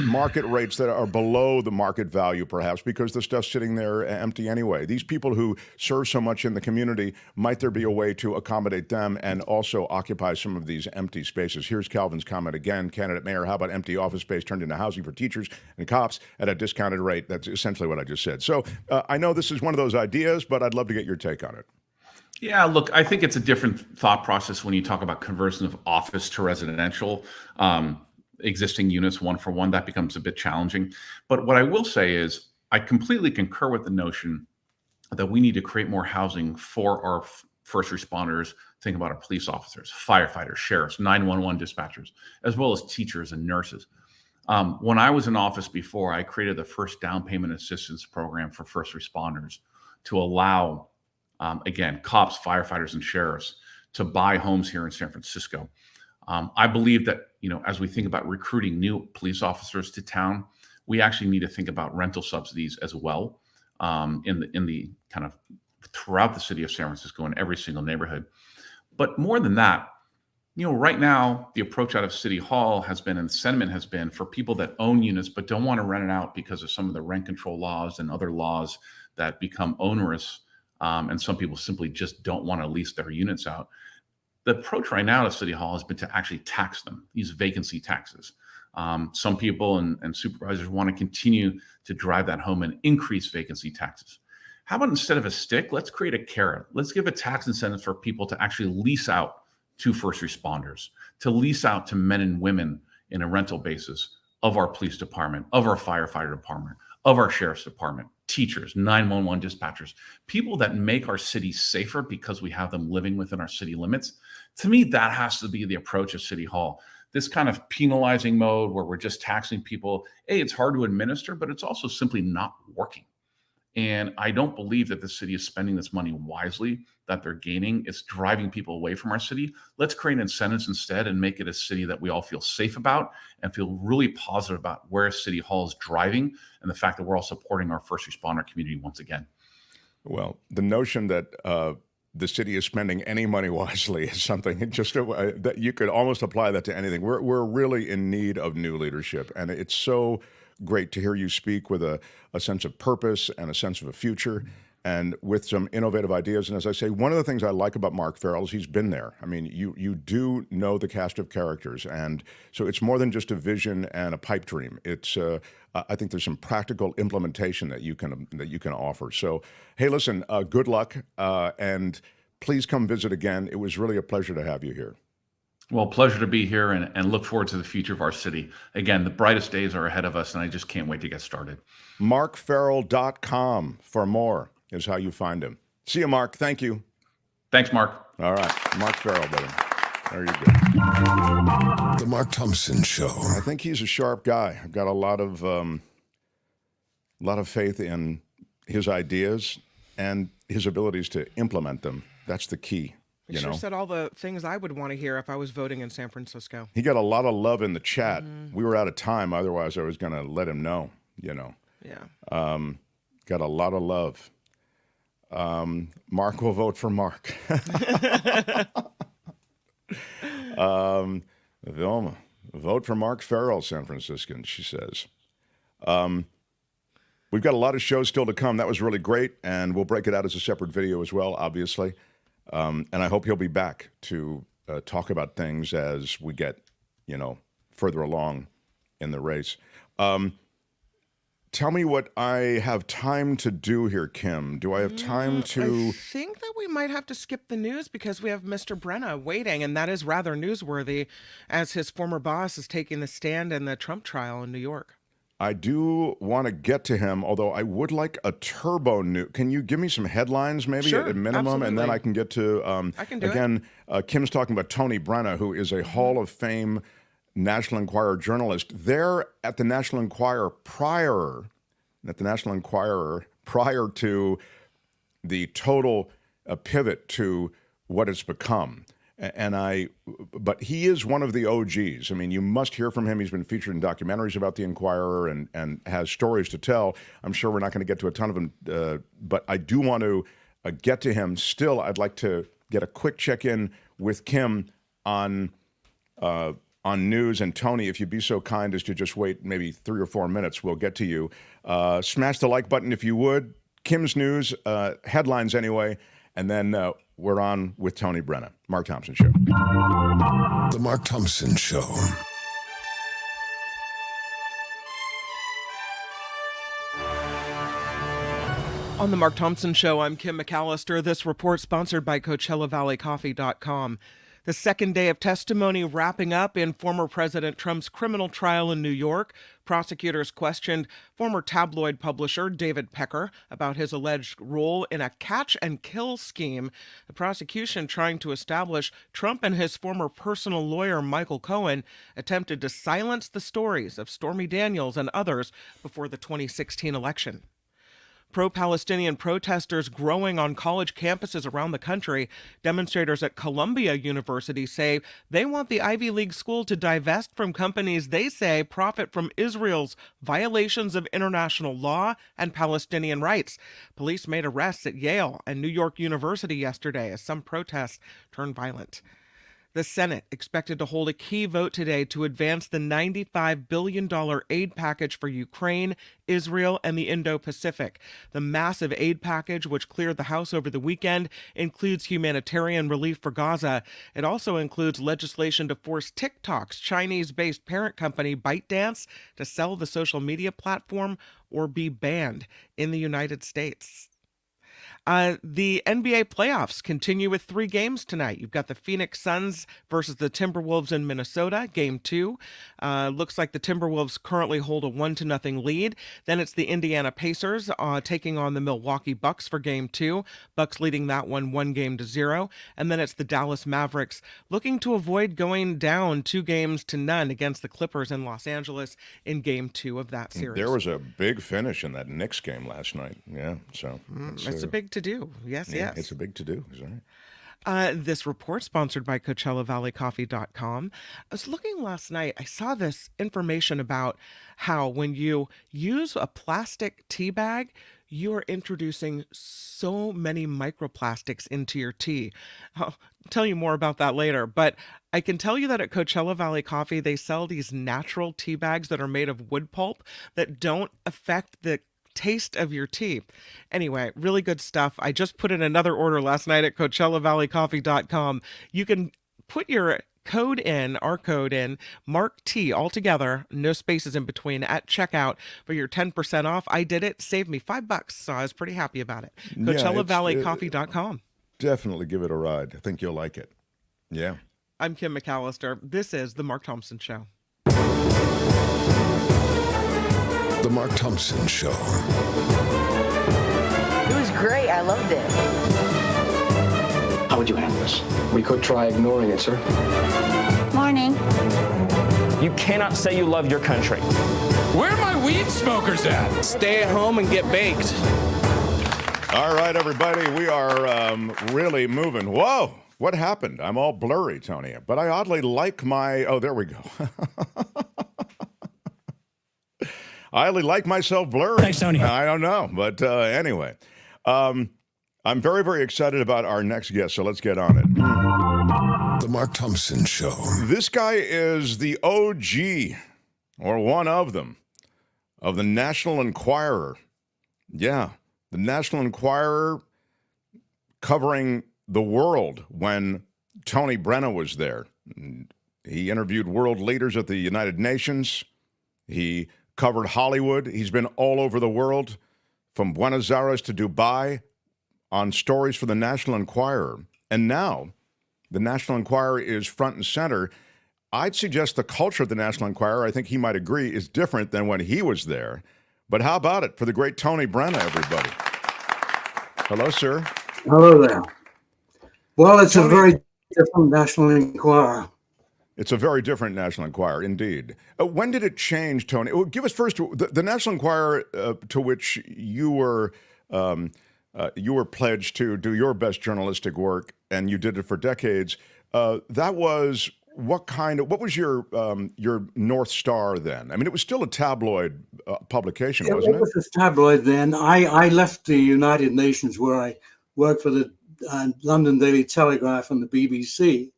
market rates that are below the market value, perhaps, because the stuff's sitting there empty anyway. These people who serve so much in the community, might there be a way to accommodate them and also occupy some of these empty spaces? Here's Calvin's comment again. Candidate mayor, how about empty office space turned into housing for teachers and cops at a discounted rate? That's essentially what I just said. So I know this is one of those ideas, but I'd love to get your take on it. Yeah, look, I think it's a different thought process when you talk about conversion of office to residential. Existing units one for one, that becomes a bit challenging. But what I will say is I completely concur with the notion that we need to create more housing for our first responders. Think about our police officers, firefighters, sheriffs, 911 dispatchers, as well as teachers and nurses. When I was in office before, I created the first down payment assistance program for first responders to allow, again, cops, firefighters, and sheriffs to buy homes here in San Francisco. I believe that, as we think about recruiting new police officers to town, we actually need to think about rental subsidies as well in the kind of throughout the city of San Francisco in every single neighborhood. But more than that, right now, the approach out of City Hall has been, and the sentiment has been, for people that own units but don't want to rent it out because of some of the rent control laws and other laws that become onerous, and some people simply just don't want to lease their units out. The approach right now to City Hall has been to actually tax them, these vacancy taxes. Some people and supervisors want to continue to drive that home and increase vacancy taxes. How about instead of a stick, let's create a carrot. Let's give a tax incentive for people to actually lease out to first responders, to lease out to men and women in a rental basis of our police department, of our firefighter department, of our sheriff's department, teachers, 911 dispatchers, people that make our city safer because we have them living within our city limits. To me, that has to be the approach of City Hall. This kind of penalizing mode where we're just taxing people, it's hard to administer, but it's also simply not working. And I don't believe that the city is spending this money wisely, that they're gaining. It's driving people away from our city. Let's create incentives instead and make it a city that we all feel safe about and feel really positive about where City Hall is driving and the fact that we're all supporting our first responder community once again. Well, the notion that the city is spending any money wisely is something just that you could almost apply that to anything. We're really in need of new leadership, and it's so great to hear you speak with a sense of purpose and a sense of a future and with some innovative ideas. And as I say, one of the things I like about Mark Farrell is he's been there. I mean, you do know the cast of characters. And so it's more than just a vision and a pipe dream. It's I think there's some practical implementation that you can offer. So, hey, listen, good luck. And please come visit again. It was really a pleasure to have you here. Well, pleasure to be here and look forward to the future of our city. Again, the brightest days are ahead of us, and I just can't wait to get started. MarkFarrell.com for more is how you find him. See you, Mark. Thank you. Thanks, Mark. All right. Mark Farrell, buddy. There you go. The Mark Thompson Show. I think he's a sharp guy. I've got a lot of faith in his ideas and his abilities to implement them. That's the key. He sure said all the things I would want to hear if I was voting in San Francisco. He got a lot of love in the chat. We were out of time. Otherwise, I was going to let him know, Yeah. Got a lot of love. Mark will vote for Mark. Vilma, vote for Mark Farrell, San Franciscan, she says. We've got a lot of shows still to come. That was really great, and we'll break it out as a separate video as well, obviously. And I hope he'll be back to talk about things as we get, further along in the race. Tell me what I have time to do here, Kim. Do I have time to... I think that we might have to skip the news because we have Mr. Brenna waiting, and that is rather newsworthy as his former boss is taking the stand in the Trump trial in New York. I do want to get to him, although I would like a turbo news. Can you give me some headlines, maybe, sure, at a minimum, absolutely. and then I can get to... I can do again, Kim's talking about Tony Brenna, who is a Hall of Fame National Enquirer journalist. There at the National Enquirer prior to the total pivot to what it's become. But he is one of the OGs. I mean, you must hear from him. He's been featured in documentaries about the Enquirer and has stories to tell. I'm sure we're not going to get to a ton of them, but I do want to get to him. Still, I'd like to get a quick check-in with Kim on news. And Tony, if you'd be so kind as to just wait maybe 3 or 4 minutes, we'll get to you. Smash the like button if you would. Kim's news, headlines anyway, and then we're on with Tony Brenna. Mark Thompson Show. The Mark Thompson Show. On the Mark Thompson Show, I'm Kim McAllister. This report sponsored by CoachellaValleyCoffee.com. The second day of testimony wrapping up in former President Trump's criminal trial in New York. Prosecutors questioned former tabloid publisher David Pecker about his alleged role in a catch-and-kill scheme. The prosecution, trying to establish Trump and his former personal lawyer Michael Cohen attempted to silence the stories of Stormy Daniels and others before the 2016 election. Pro-Palestinian protesters growing on college campuses around the country. Demonstrators at Columbia University say they want the Ivy League school to divest from companies they say profit from Israel's violations of international law and Palestinian rights. Police made arrests at Yale and New York University yesterday as some protests turned violent. The Senate expected to hold a key vote today to advance the $95 billion aid package for Ukraine, Israel, and the Indo-Pacific. The massive aid package, which cleared the House over the weekend, includes humanitarian relief for Gaza. It also includes legislation to force TikTok's Chinese-based parent company ByteDance to sell the social media platform or be banned in the United States. The NBA playoffs continue with 3 games tonight. You've got the Phoenix Suns versus the Timberwolves in Minnesota, Game 2. Looks like the Timberwolves currently hold a 1-0 lead. Then it's the Indiana Pacers taking on the Milwaukee Bucks for Game 2. Bucks leading that one 1-0. And then it's the Dallas Mavericks looking to avoid going down 2-0 against the Clippers in Los Angeles in Game 2 of that series. There was a big finish in that Knicks game last night. Yeah, so it's a big to-do. Yes. It's a big to-do. Is that right? This report sponsored by CoachellaValleyCoffee.com. I was looking last night. I saw this information about how when you use a plastic tea bag, you are introducing so many microplastics into your tea. I'll tell you more about that later, but I can tell you that at Coachella Valley Coffee, they sell these natural tea bags that are made of wood pulp that don't affect the taste of your tea. Anyway, really good stuff. I just put in another order last night at CoachellaValleyCoffee.com. You can put your code in, our code in, Mark T all together, no spaces in between, at checkout for your 10% off. I did it, saved me $5, so I was pretty happy about it. CoachellaValleyCoffee.com. Definitely give it a ride. I think you'll like it. Yeah. I'm Kim McAllister. This is The Mark Thompson Show. The Mark Thompson Show. It was great. I loved it. How would you handle this? We could try ignoring it, sir. Morning. You cannot say you love your country. Where are my weed smokers at? Stay at home and get baked. All right, everybody. We are really moving. Whoa. What happened? I'm all blurry, Tony. But I oddly like my... Oh, there we go. I only like myself blurry. Thanks, Tony. I don't know. But anyway, I'm very, very excited about our next guest, so let's get on it. The Mark Thompson Show. This guy is the OG, or one of them, of the National Enquirer. Yeah, the National Enquirer covering the world when Tony Brenna was there. He interviewed world leaders at the United Nations. He covered Hollywood. He's been all over the world, from Buenos Aires to Dubai, on stories for the National Enquirer. And now, the National Enquirer is front and center. I'd suggest the culture of the National Enquirer, I think he might agree, is different than when he was there. But how about it for the great Tony Brenna, everybody? Hello, sir. Hello there. Well, it's Tony. A very different National Enquirer. It's a very different National Enquirer, indeed. When did it change, Tony? Well, give us first the National Enquirer to which you were pledged to do your best journalistic work, and you did it for decades. That was what was your North Star then? I mean, it was still a tabloid publication, wasn't it? It was a tabloid then. I left the United Nations, where I worked for the London Daily Telegraph and the BBC.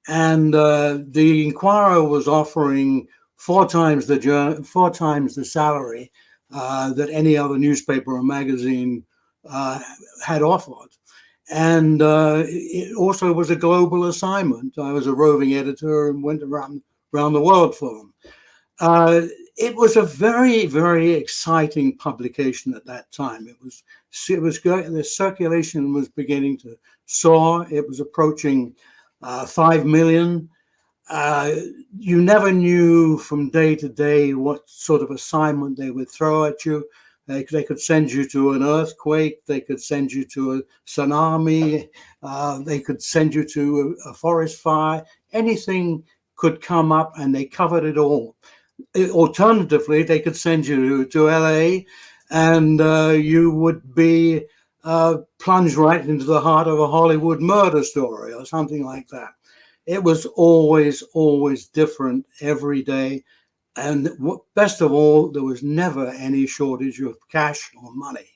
And the Enquirer was offering four times the salary that any other newspaper or magazine had offered. And it also was a global assignment. I was a roving editor and went around the world for them. It was a very, very exciting publication at that time. The circulation was beginning to soar. It was approaching 5 million. You never knew from day to day what sort of assignment they would throw at you. They could send you to an earthquake. They could send you to a tsunami. They could send you to a forest fire. Anything could come up, and they covered it all. Alternatively, they could send you to LA, and you would be plunged right into the heart of a Hollywood murder story or something like that. It was always, always different every day. And best of all, there was never any shortage of cash or money.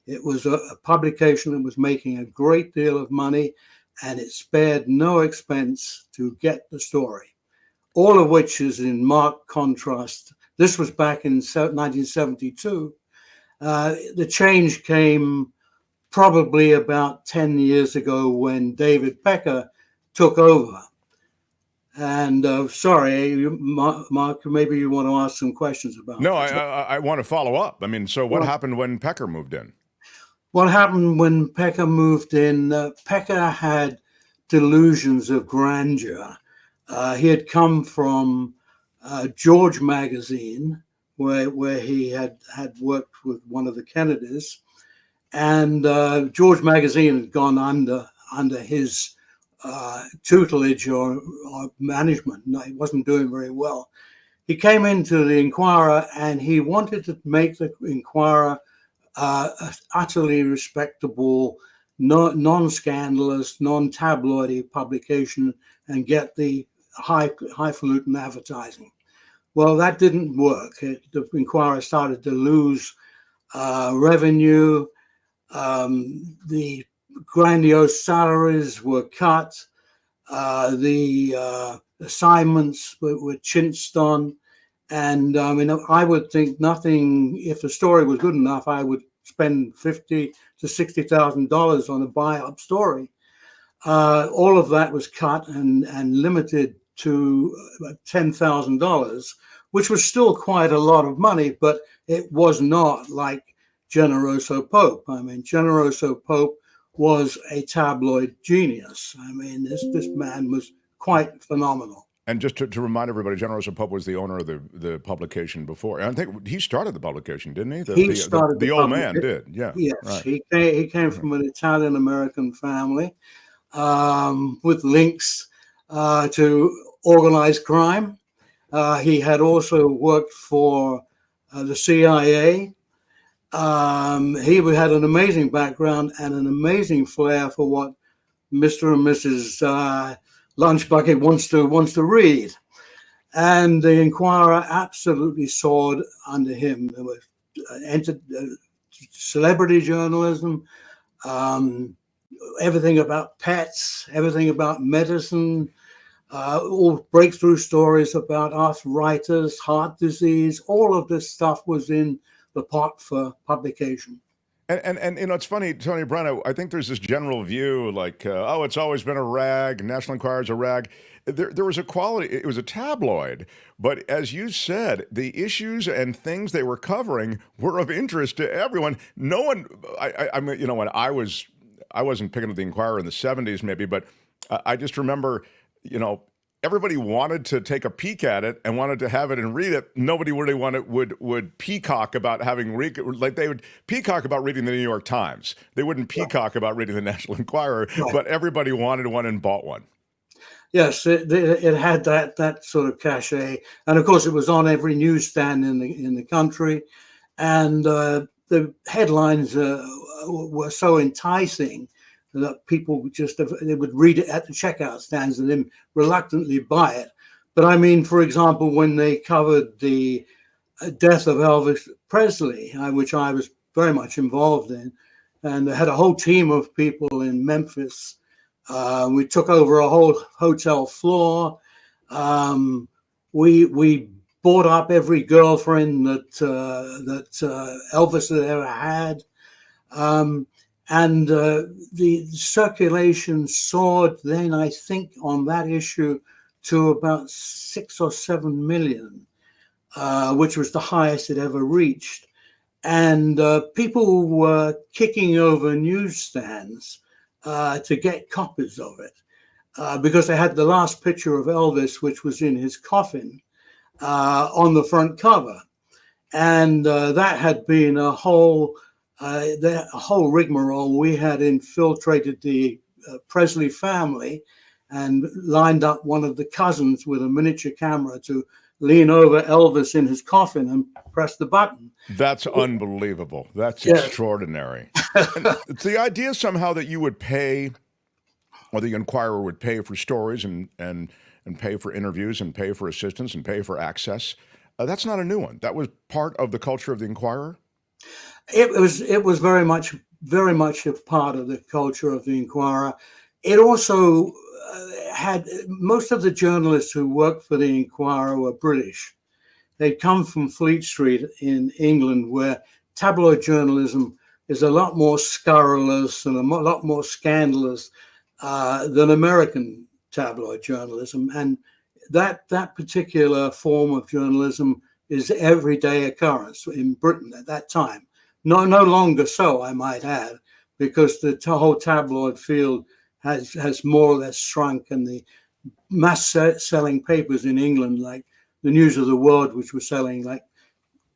It was a publication that was making a great deal of money, and it spared no expense to get the story, all of which is in marked contrast. This was back in 1972. The change came probably about 10 years ago when David Pecker took over. And sorry, Mark, maybe you want to ask some questions about No, I want to follow up. I mean, so what happened when Pecker moved in? What happened when Pecker moved in? Pecker had delusions of grandeur. He had come from George magazine, where he had worked with one of the Kennedys, and George magazine had gone under his tutelage or management. No, he wasn't doing very well. He came into the Enquirer, and he wanted to make the Enquirer utterly respectable, non-scandalous, non-tabloidy publication, and get the highfalutin advertising. Well, that didn't work. The Enquirer started to lose revenue. The grandiose salaries were cut. The assignments were chinched on. And I mean, I would think nothing, if the story was good enough, I would spend $50,000 to $60,000 on a buy-up story. All of that was cut and limited to $10,000, which was still quite a lot of money, but it was not like Generoso Pope. I mean, Generoso Pope was a tabloid genius. I mean, this man was quite phenomenal. And just to remind everybody, Generoso Pope was the owner of the publication before. And I think he started the publication, didn't he? He started the old man did, yeah. Yes, right. He came from an Italian-American family with links to organized crime. He had also worked for the CIA. He had an amazing background and an amazing flair for what Mr. and Mrs. Lunchbucket wants to read. And the Enquirer absolutely soared under him. There was celebrity journalism, everything about pets, everything about medicine, all breakthrough stories about arthritis, heart disease. All of this stuff was in the pot for publication. And you know, it's funny, Tony Brenna, I think there's this general view like, oh, it's always been a rag, National Enquirer's a rag. There was a quality, it was a tabloid, but as you said, the issues and things they were covering were of interest to everyone. No one, I mean, you know, when I wasn't picking up the Enquirer in the 70s maybe, but I just remember, you know, everybody wanted to take a peek at it and wanted to have it and read it. Nobody really would peacock about like they would peacock about reading the New York Times. They wouldn't peacock about reading the National Enquirer, but everybody wanted one and bought one. Yes, it had that sort of cachet, and of course, it was on every newsstand in the country, and the headlines were so enticing that people they would read it at the checkout stands and then reluctantly buy it. But I mean, for example, when they covered the death of Elvis Presley, which I was very much involved in, and they had a whole team of people in Memphis. We took over a whole hotel floor. We bought up every girlfriend that Elvis had ever had, and the circulation soared then, I think, on that issue to about 6 or 7 million, which was the highest it ever reached. And people were kicking over newsstands to get copies of it because they had the last picture of Elvis, which was in his coffin, on the front cover. And that had been a whole rigmarole. We had infiltrated the Presley family and lined up one of the cousins with a miniature camera to lean over Elvis in his coffin and press the button. That's unbelievable. That's Yes. extraordinary. And it's the idea somehow that you would pay, or the Enquirer would pay for stories and pay for interviews and pay for assistance and pay for access. That's not a new one. That was part of the culture of the Enquirer? It was very much a part of the culture of the Enquirer. It also had most of the journalists who worked for the Enquirer were British. They'd come from Fleet Street in England, where tabloid journalism is a lot more scurrilous and a lot more scandalous than American tabloid journalism. And that particular form of journalism is everyday occurrence in Britain at that time. No longer so, I might add, because the whole tabloid field has more or less shrunk, and the mass-selling papers in England, like the News of the World, which was selling like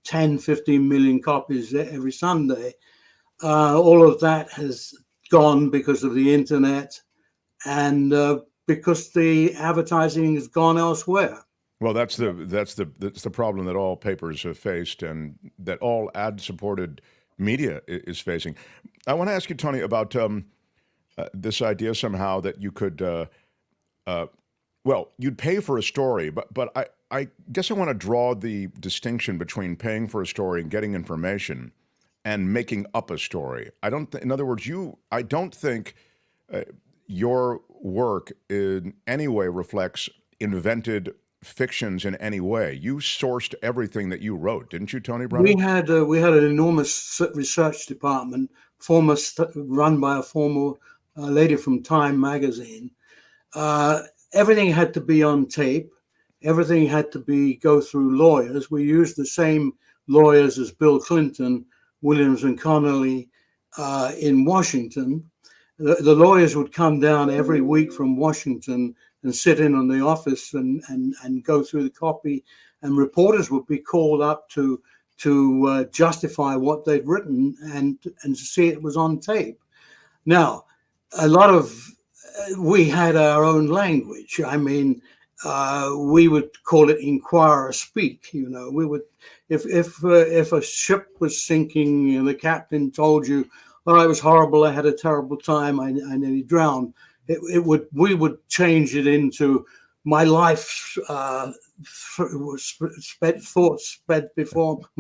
10, 15 million copies every Sunday, all of that has gone because of the internet and because the advertising has gone elsewhere. Well, that's the problem that all papers have faced, and that all ad-supported media is facing. I want to ask you, Tony, about this idea somehow that you could, you'd pay for a story, but I guess I want to draw the distinction between paying for a story and getting information and making up a story. In other words, I don't think your work in any way reflects invented fictions in any way. You sourced everything that you wrote, didn't you, Tony Brenna? We had an enormous research department, run by a former lady from Time magazine. Everything had to be on tape. Everything had to go through lawyers. We used the same lawyers as Bill Clinton, Williams and Connolly in Washington. The lawyers would come down every week from Washington and sit in on the office and go through the copy, and reporters would be called up to justify what they'd written and to see it was on tape. Now, we had our own language. I mean, we would call it Enquirer speak. You know, we would, if a ship was sinking and the captain told you, "Oh, it was horrible. I had a terrible time. I nearly drowned." We would change it into my life my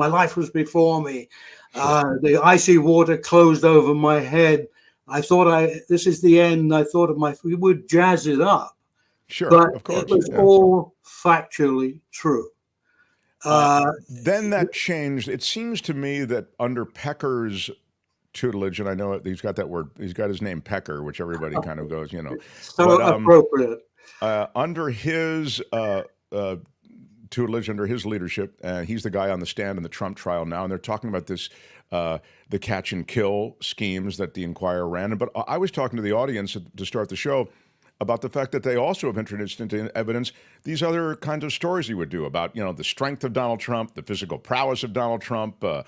life was before me. The icy water closed over my head. I thought this is the end. I thought we would jazz it up. Sure, but of course. It was all factually true. Then that changed. It seems to me that under Pecker's tutelage, and I know he's got that word, he's got his name Pecker, which everybody kind of goes, So appropriate. Under his tutelage, under his leadership, he's the guy on the stand in the Trump trial now, and they're talking about this, the catch and kill schemes that the Enquirer ran. But I was talking to the audience to start the show about the fact that they also have introduced into evidence these other kinds of stories he would do about, the strength of Donald Trump, the physical prowess of Donald Trump, the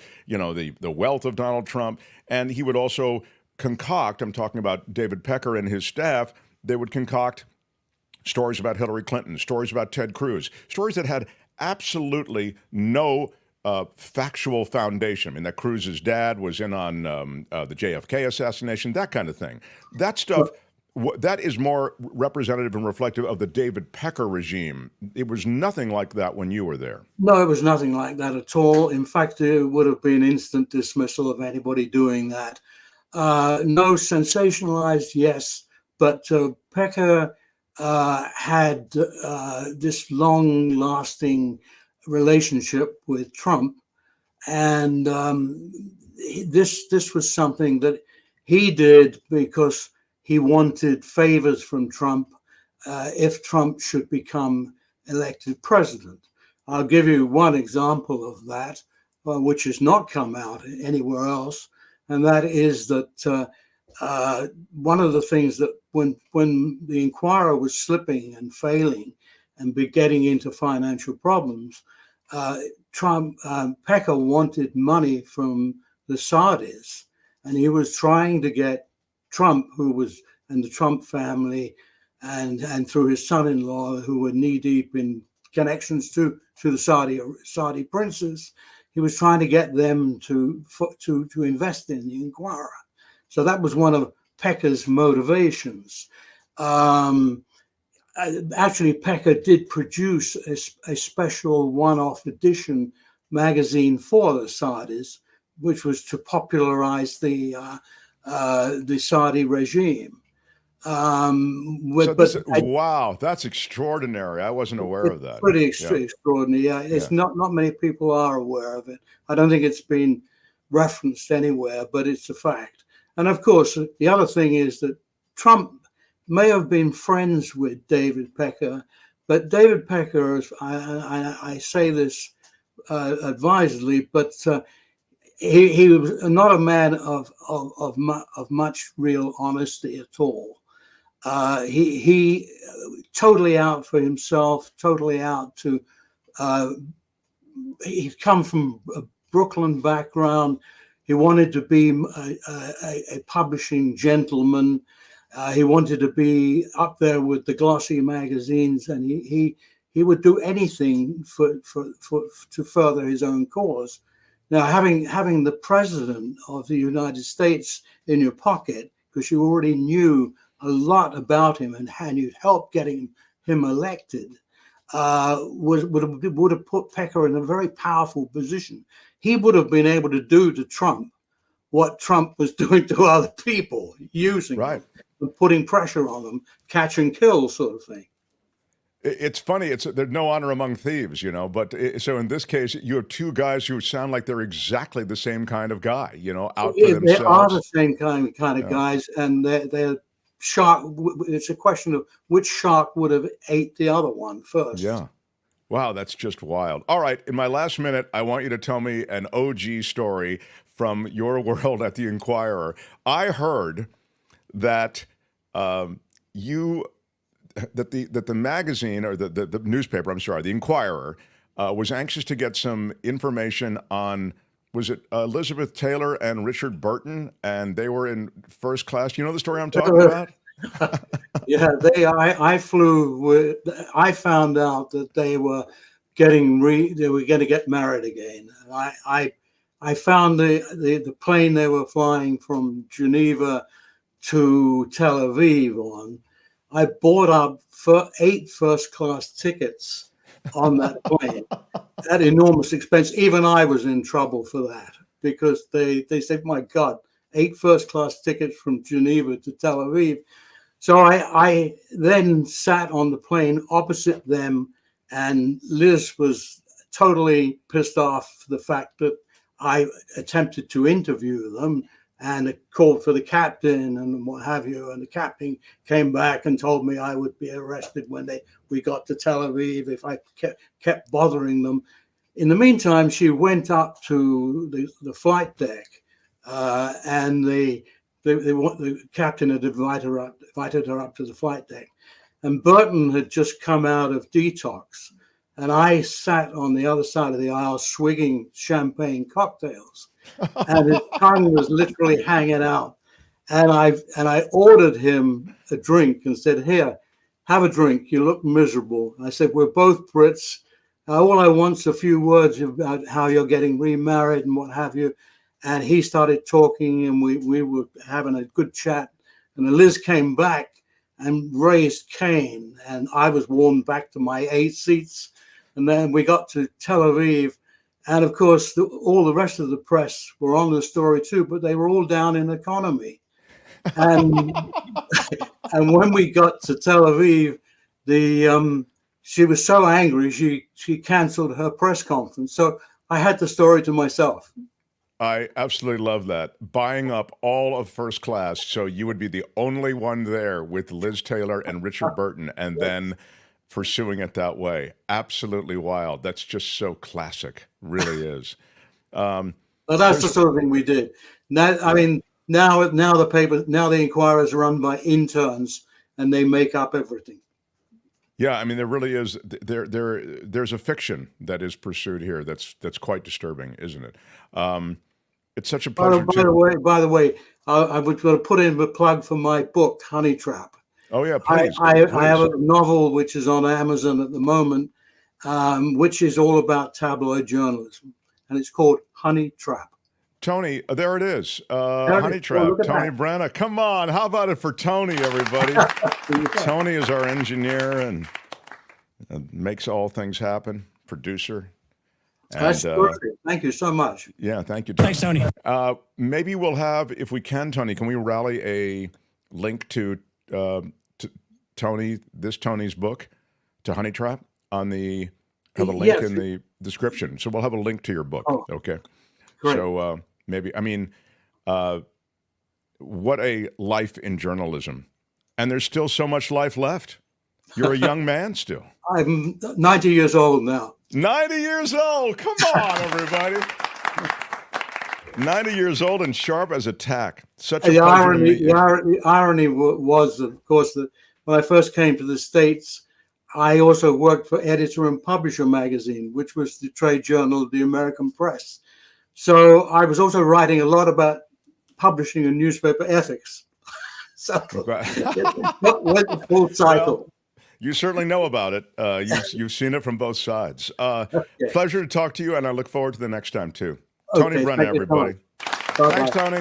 wealth of Donald Trump. And he would also concoct, I'm talking about David Pecker and his staff, they would concoct stories about Hillary Clinton, stories about Ted Cruz, stories that had absolutely no factual foundation. I mean, that Cruz's dad was in on the JFK assassination, that kind of thing. That stuff, that is more representative and reflective of the David Pecker regime. It was nothing like that when you were there. No, it was nothing like that at all. In fact, it would have been instant dismissal of anybody doing that. No, sensationalized, yes, but Pecker had this long-lasting relationship with Trump, and this was something that he did because he wanted favors from Trump if Trump should become elected president. I'll give you one example of that, which has not come out anywhere else, and that is that one of the things that when the Enquirer was slipping and failing and be getting into financial problems, Pecker wanted money from the Saudis, and he was trying to get Trump, who was in the Trump family, and through his son-in-law, who were knee-deep in connections to the Saudi princes, he was trying to get them to invest in the Enquirer. So that was one of Pecker's motivations. Actually, Pecker did produce a special one-off edition magazine for the Saudis, which was to popularize the Saudi regime. Wow, that's extraordinary. I wasn't aware of that. Pretty extraordinary. Yeah, it's not many people are aware of it. I don't think it's been referenced anywhere, but it's a fact. And of course, the other thing is that Trump may have been friends with David Pecker, but David Pecker, I say this advisedly, but he was not a man of much real honesty at all. He totally out for himself, totally out to. He's come from a Brooklyn background. He wanted to be a publishing gentleman. He wanted to be up there with the glossy magazines, and he would do anything to further his own cause. Now, having the president of the United States in your pocket, because you already knew a lot about him and you'd helped getting him elected, would have put Pecker in a very powerful position. He would have been able to do to Trump what Trump was doing to other people, using them, and putting pressure on them, catch and kill sort of thing. It's funny. There's no honor among thieves, you know. But so in this case, you have two guys who sound like they're exactly the same kind of guy, you know, out for themselves. They are the same kind of guys, and they're shark. It's a question of which shark would have ate the other one first. Yeah. Wow, that's just wild. All right, in my last minute, I want you to tell me an OG story from your world at the Enquirer. I heard that the magazine, or the newspaper, I'm sorry, the Enquirer, was anxious to get some information on, was it Elizabeth Taylor and Richard Burton, and they were in first class. You know the story I'm talking about? Yeah, I found out that they were going to get married again. I found the plane they were flying from Geneva to Tel Aviv on. I bought up 8 first-class tickets on that plane at enormous expense. Even I was in trouble for that, because they said, "My God, 8 first-class tickets from Geneva to Tel Aviv." So I then sat on the plane opposite them, and Liz was totally pissed off the fact that I attempted to interview them and called for the captain and what have you. And the captain came back and told me I would be arrested when we got to Tel Aviv if I kept bothering them. In the meantime, she went up to the flight deck, and the captain had invited her up to the flight deck. And Burton had just come out of detox. And I sat on the other side of the aisle swigging champagne cocktails, and his tongue was literally hanging out. And I ordered him a drink and said, "Here, have a drink. You look miserable. I said, we're both Brits. All I want's a few words about how you're getting remarried and what have you. And he started talking, and we were having a good chat. And Liz came back and raised Cain, and I was warmed back to my 8 seats. And then we got to Tel Aviv. And of course, all the rest of the press were on the story too, but they were all down in economy. And and when we got to Tel Aviv, she was so angry she canceled her press conference. So I had the story to myself. I absolutely love that. Buying up all of first class so you would be the only one there with Liz Taylor and Richard Burton, and then pursuing it that way. Absolutely wild. That's just so classic. Really is. Well, that's the sort of thing we did. Now, I mean, now the Enquirer is run by interns, and they make up everything. Yeah, I mean, there really is. There's a fiction that is pursued here. That's quite disturbing, isn't it? It's such a pleasure. By the way, I was going to put in a plug for my book, Honey Trap. Oh yeah, please. I have a novel which is on Amazon at the moment, which is all about tabloid journalism, and it's called Honey Trap. Tony, there it is. Honey Trap. Tony Brenna. Come on. How about it for Tony, everybody? Tony is our engineer and makes all things happen. Producer. And, that's perfect. Thank you so much. Yeah, thank you, Tony. Thanks, Tony. Maybe we'll have, if we can, Tony, can we rally a link to Tony's book, to Honey Trap, have a link in the description. So we'll have a link to your book. Oh, okay. Great. So maybe, I mean, what a life in journalism. And there's still so much life left. You're a young man still. I'm 90 years old now. 90 years old. Come on, everybody. 90 years old and sharp as a tack. Such a pleasure to meet you. The irony was, of course, that when I first came to the States, I also worked for Editor and Publisher magazine, which was the trade journal of the American press. So I was also writing a lot about publishing and newspaper ethics. So it went the full cycle. Well, you certainly know about it. You've seen it from both sides. Okay. Pleasure to talk to you, and I look forward to the next time, too. Tony Brenna, everybody. Thanks, Tony.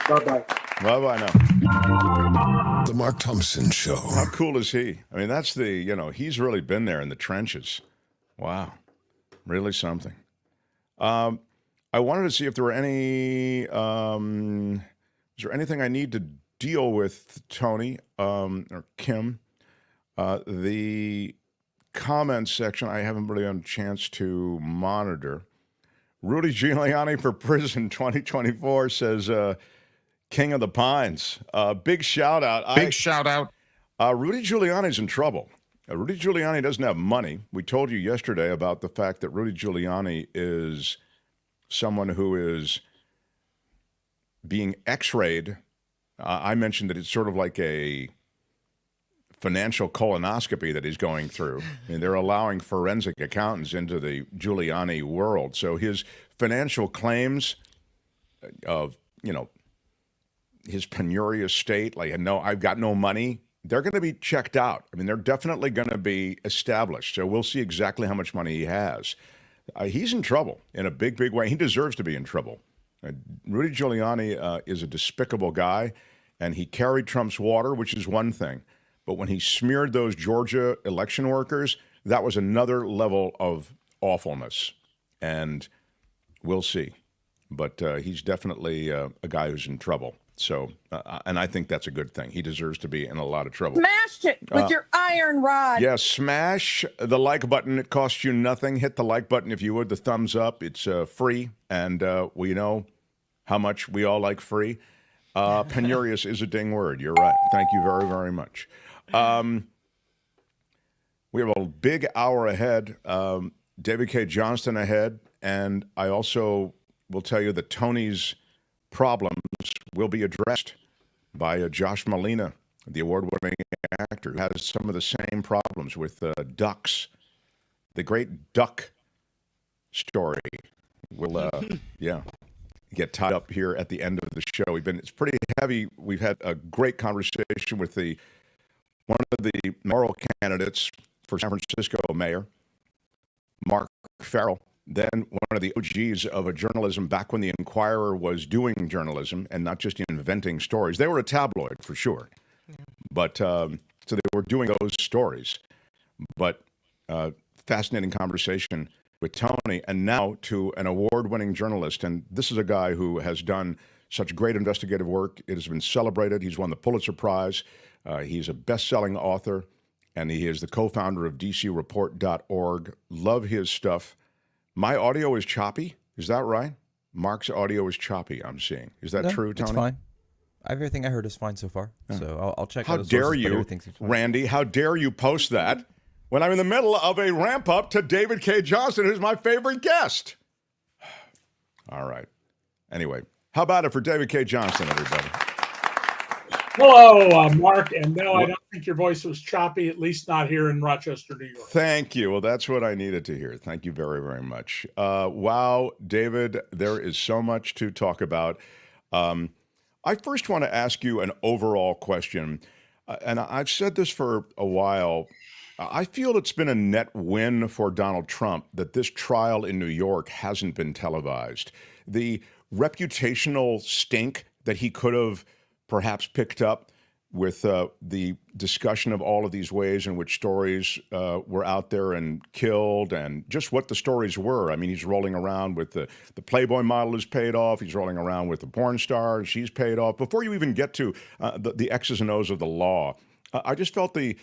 Bye-bye. Bye-bye now. The Mark Thompson Show. How cool is he? I mean, that's he's really been there in the trenches. Wow. Really something. I wanted to see if there were is there anything I need to deal with, Tony, or Kim? The comments section, I haven't really had a chance to monitor. Rudy Giuliani for prison 2024 says, King of the Pines. Big shout out. Big shout out. Rudy Giuliani's in trouble. Rudy Giuliani doesn't have money. We told you yesterday about the fact that Rudy Giuliani is someone who is being x-rayed. I mentioned that it's sort of like a financial colonoscopy that he's going through. I mean, they're allowing forensic accountants into the Giuliani world. So his financial claims of, his penurious state, like, no, I've got no money, they're going to be checked out. I mean, they're definitely going to be established. So we'll see exactly how much money he has. He's in trouble in a big, big way. He deserves to be in trouble. Rudy Giuliani is a despicable guy, and he carried Trump's water, which is one thing. But when he smeared those Georgia election workers, that was another level of awfulness. And we'll see. But he's definitely a guy who's in trouble. So, and I think that's a good thing. He deserves to be in a lot of trouble. Smash it with your iron rod. Yeah, smash the like button. It costs you nothing. Hit the like button if you would. The thumbs up. It's free. And we know how much we all like free. Penurious is a ding word. You're right. Thank you very, very much. We have a big hour ahead. David K. Johnston ahead. And I also will tell you that Tony's problems will be addressed by Josh Malina, the award-winning actor, who has some of the same problems with ducks. The great duck story will, get tied up here at the end of the show. It's pretty heavy. We've had a great conversation with the one of the mayoral candidates for San Francisco mayor, Mark Farrell, then one of the OGs of journalism back when the Enquirer was doing journalism and not just inventing stories. They were a tabloid for sure, but so they were doing those stories. But fascinating conversation with Tony, and now to an award-winning journalist. And this is a guy who has done such great investigative work. It has been celebrated. He's won the Pulitzer Prize. He's a best-selling author, and he is the co-founder of DCReport.org. Love his stuff. My audio is choppy. Is that right? Mark's audio is choppy, I'm seeing. Is that true, Tony? It's fine. Everything I heard is fine so far. So I'll check out How dare you, Randy, how dare you post that when I'm in the middle of a ramp-up to David K. Johnson, who's my favorite guest? All right. Anyway, how about it for David K. Johnson, everybody? Hello, Mark. And no, I don't think your voice was choppy, at least not here in Rochester, New York. Thank you. Well, that's what I needed to hear. Thank you very, very much. Wow, David, there is so much to talk about. I first want to ask you an overall question, and I've said this for a while. I feel it's been a net win for Donald Trump that this trial in New York hasn't been televised. The reputational stink that he could have perhaps picked up with the discussion of all of these ways in which stories were out there and killed, and just what the stories were. I mean, he's rolling around with the Playboy model who's paid off. He's rolling around with the porn star. She's paid off. Before you even get to the X's and O's of the law, I just felt the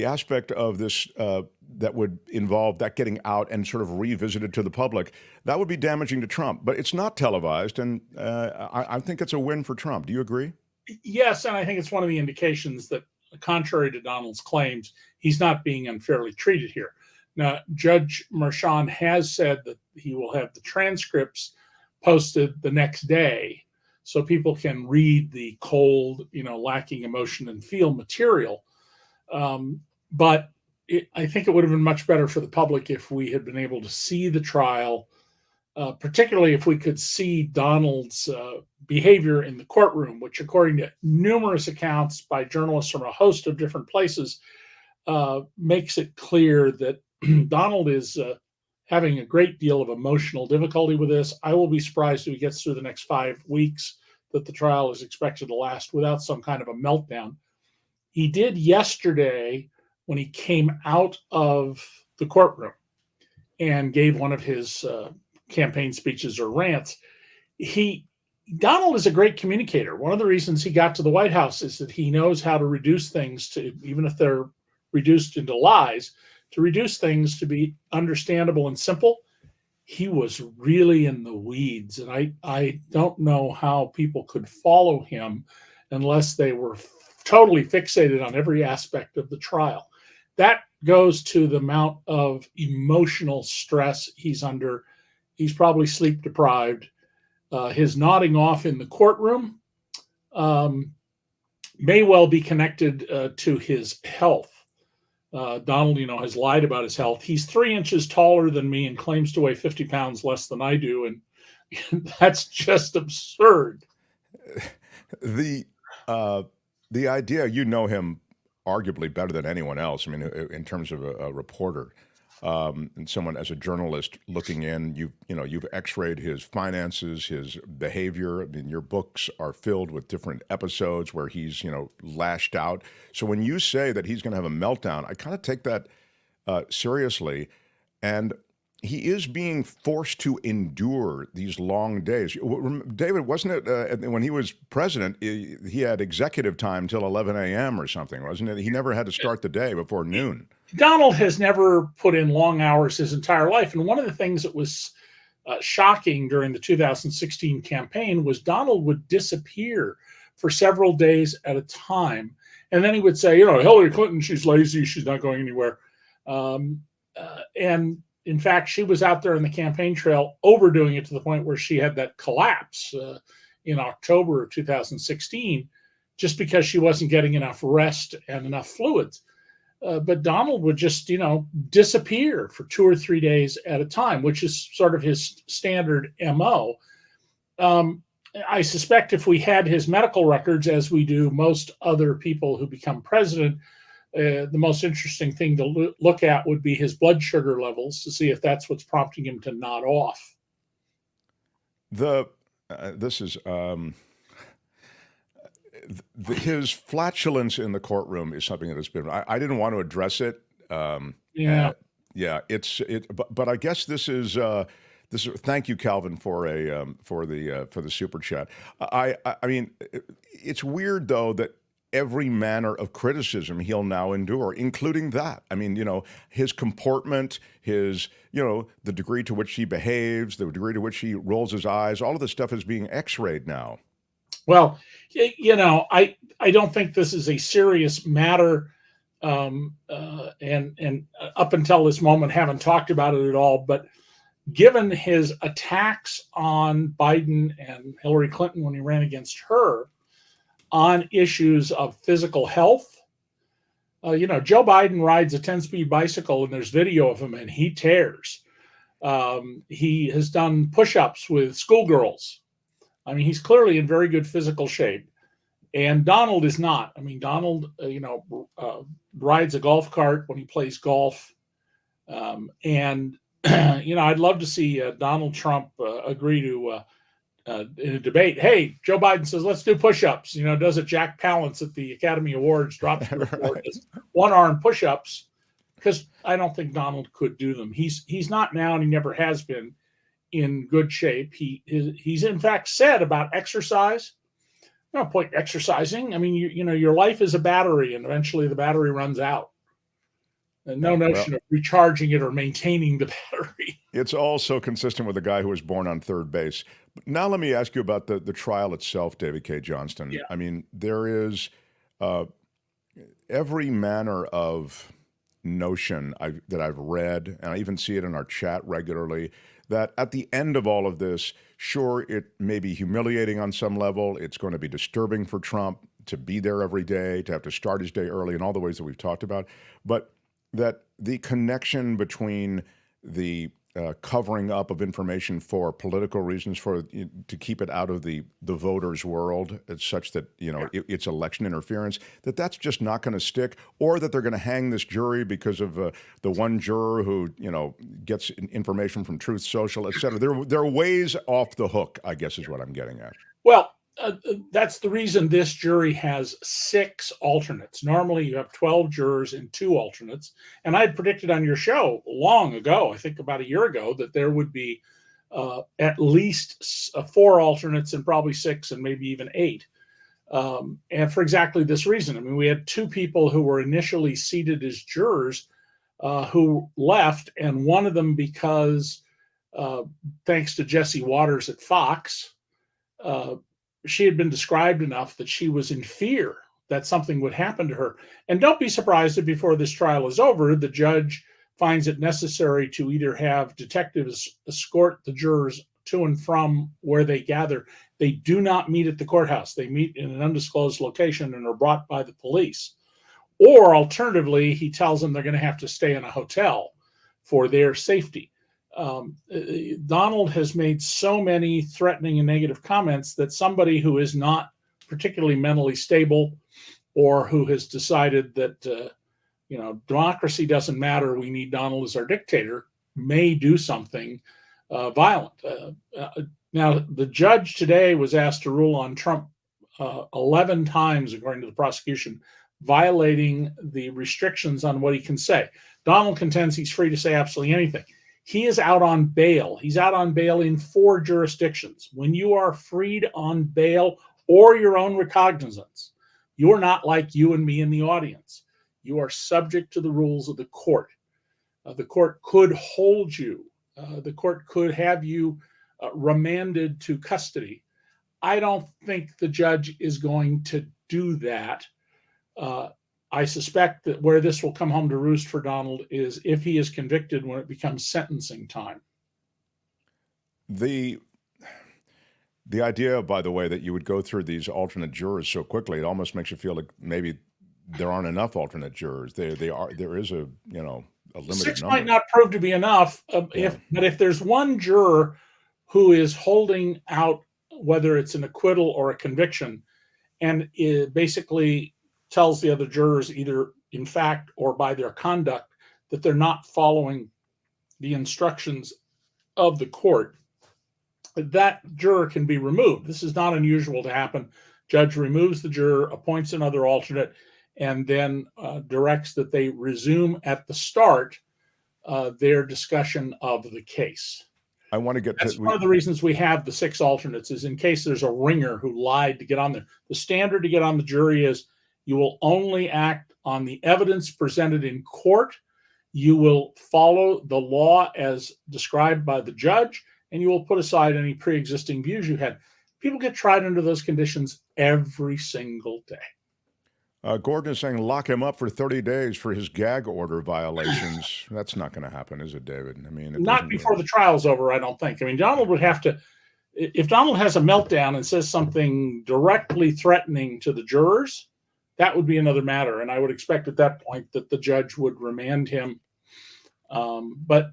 aspect of this that would involve that getting out and sort of revisited to the public, that would be damaging to Trump. But it's not televised, and I think it's a win for Trump. Do you agree? Yes, and I think it's one of the indications that, contrary to Donald's claims, he's not being unfairly treated here. Now, Judge Merchan has said that he will have the transcripts posted the next day so people can read the cold, lacking emotion and feel material. But I think it would have been much better for the public if we had been able to see the trial, particularly if we could see Donald's behavior in the courtroom, which, according to numerous accounts by journalists from a host of different places, makes it clear that Donald is having a great deal of emotional difficulty with this. I will be surprised if he gets through the next 5 weeks that the trial is expected to last without some kind of a meltdown. He did yesterday when he came out of the courtroom and gave one of his campaign speeches or rants. Donald is a great communicator. One of the reasons he got to the White House is that he knows how to reduce things to, even if they're reduced into lies, to reduce things to be understandable and simple. He was really in the weeds, and I don't know how people could follow him unless they were totally fixated on every aspect of the trial. That goes to the amount of emotional stress he's under. He's probably sleep deprived. His nodding off in the courtroom may well be connected to his health. Donald, has lied about his health. He's 3 inches taller than me and claims to weigh 50 pounds less than I do, and that's just absurd. The idea, him arguably better than anyone else. I mean, in terms of a reporter. And someone as a journalist looking in, you've x-rayed his finances, his behavior. I mean, your books are filled with different episodes where he's, lashed out. So when you say that he's going to have a meltdown, I kind of take that seriously. And he is being forced to endure these long days. David, wasn't it when he was president, he had executive time till 11 a.m. or something, wasn't it? He never had to start the day before noon. Donald has never put in long hours his entire life. And one of the things that was shocking during the 2016 campaign was Donald would disappear for several days at a time. And then he would say, Hillary Clinton, she's lazy, she's not going anywhere. And in fact, she was out there in the campaign trail overdoing it to the point where she had that collapse in October of 2016, just because she wasn't getting enough rest and enough fluids. But Donald would just, disappear for 2 or 3 days at a time, which is sort of his standard MO. I suspect if we had his medical records, as we do most other people who become president, The most interesting thing to look at would be his blood sugar levels to see if that's what's prompting him to nod off. His flatulence in the courtroom is something that has been. I didn't want to address it. Yeah. But I guess this is. Thank you, Calvin, for the super chat. I mean, it's weird though that every manner of criticism he'll now endure, including that. I mean, his comportment, the degree to which he behaves, the degree to which he rolls his eyes, all of this stuff is being X-rayed now. Well, I don't think this is a serious matter, and up until this moment, haven't talked about it at all. But given his attacks on Biden and Hillary Clinton when he ran against her on issues of physical health, Joe Biden rides a 10-speed bicycle, and there's video of him, and he tears. He has done push-ups with schoolgirls. I mean, he's clearly in very good physical shape. And Donald is not. I mean, Donald, rides a golf cart when he plays golf. And I'd love to see Donald Trump agree to, in a debate, hey, Joe Biden says, let's do push-ups. Does it Jack Palance at the Academy Awards, drops the report, one-arm push-ups, because I don't think Donald could do them. He's not now, and he never has been, in good shape. He's in fact said about exercise, no point exercising. I mean, your life is a battery, and eventually the battery runs out. And no notion of recharging it or maintaining the battery. It's all so consistent with a guy who was born on third base. Now let me ask you about the trial itself, David K. Johnston. Yeah. I mean, there is every manner of notion that I've read, and I even see it in our chat regularly, that at the end of all of this, sure, it may be humiliating on some level. It's going to be disturbing for Trump to be there every day, to have to start his day early in all the ways that we've talked about. But that the connection between the covering up of information for political reasons, to keep it out of the voters' world, it's such that it's election interference, that's just not going to stick, or that they're going to hang this jury because of the one juror who gets information from Truth Social, et cetera. There are ways off the hook, I guess, is what I'm getting at. Well, that's the reason this jury has 6 alternates. Normally you have 12 jurors and 2 alternates. And I had predicted on your show long ago, I think about a year ago, that there would be at least 4 alternates and probably 6 and maybe even 8. And for exactly this reason. I mean, we had 2 people who were initially seated as jurors who left, and one of them because, thanks to Jesse Waters at Fox, she had been described enough that she was in fear that something would happen to her. And don't be surprised if before this trial is over, the judge finds it necessary to either have detectives escort the jurors to and from where they gather. They do not meet at the courthouse. They meet in an undisclosed location and are brought by the police. Or alternatively, he tells them they're going to have to stay in a hotel for their safety. Donald has made so many threatening and negative comments that somebody who is not particularly mentally stable, or who has decided that democracy doesn't matter, we need Donald as our dictator, may do something violent. Now, the judge today was asked to rule on Trump 11 times, according to the prosecution, violating the restrictions on what he can say. Donald contends he's free to say absolutely anything. He is out on bail. He's out on bail in 4 jurisdictions. When you are freed on bail or your own recognizance, you're not like you and me in the audience. You are subject to the rules of the court. The court could hold you. The court could have you remanded to custody. I don't think the judge is going to do that. I suspect that where this will come home to roost for Donald is if he is convicted when it becomes sentencing time. The idea, by the way, that you would go through these alternate jurors so quickly, it almost makes you feel like maybe there aren't enough alternate jurors. There is a limited 6 number. might not prove to be enough. But if there's one juror who is holding out, whether it's an acquittal or a conviction, and it basically tells the other jurors either in fact, or by their conduct, that they're not following the instructions of the court, that juror can be removed. This is not unusual to happen. Judge removes the juror, appoints another alternate, and then directs that they resume at the start their discussion of the case. I want to get That's one of the reasons we have the 6 alternates, is in case there's a ringer who lied to get on there. The standard to get on the jury is you will only act on the evidence presented in court. You will follow the law as described by the judge, and you will put aside any pre-existing views you had. People get tried under those conditions every single day. Gordon is saying lock him up for 30 days for his gag order violations. That's not going to happen, is it, David? I mean, not before the trial's over, I don't think. I mean, Donald would have to, if Donald has a meltdown and says something directly threatening to the jurors, that would be another matter. And I would expect at that point that the judge would remand him. But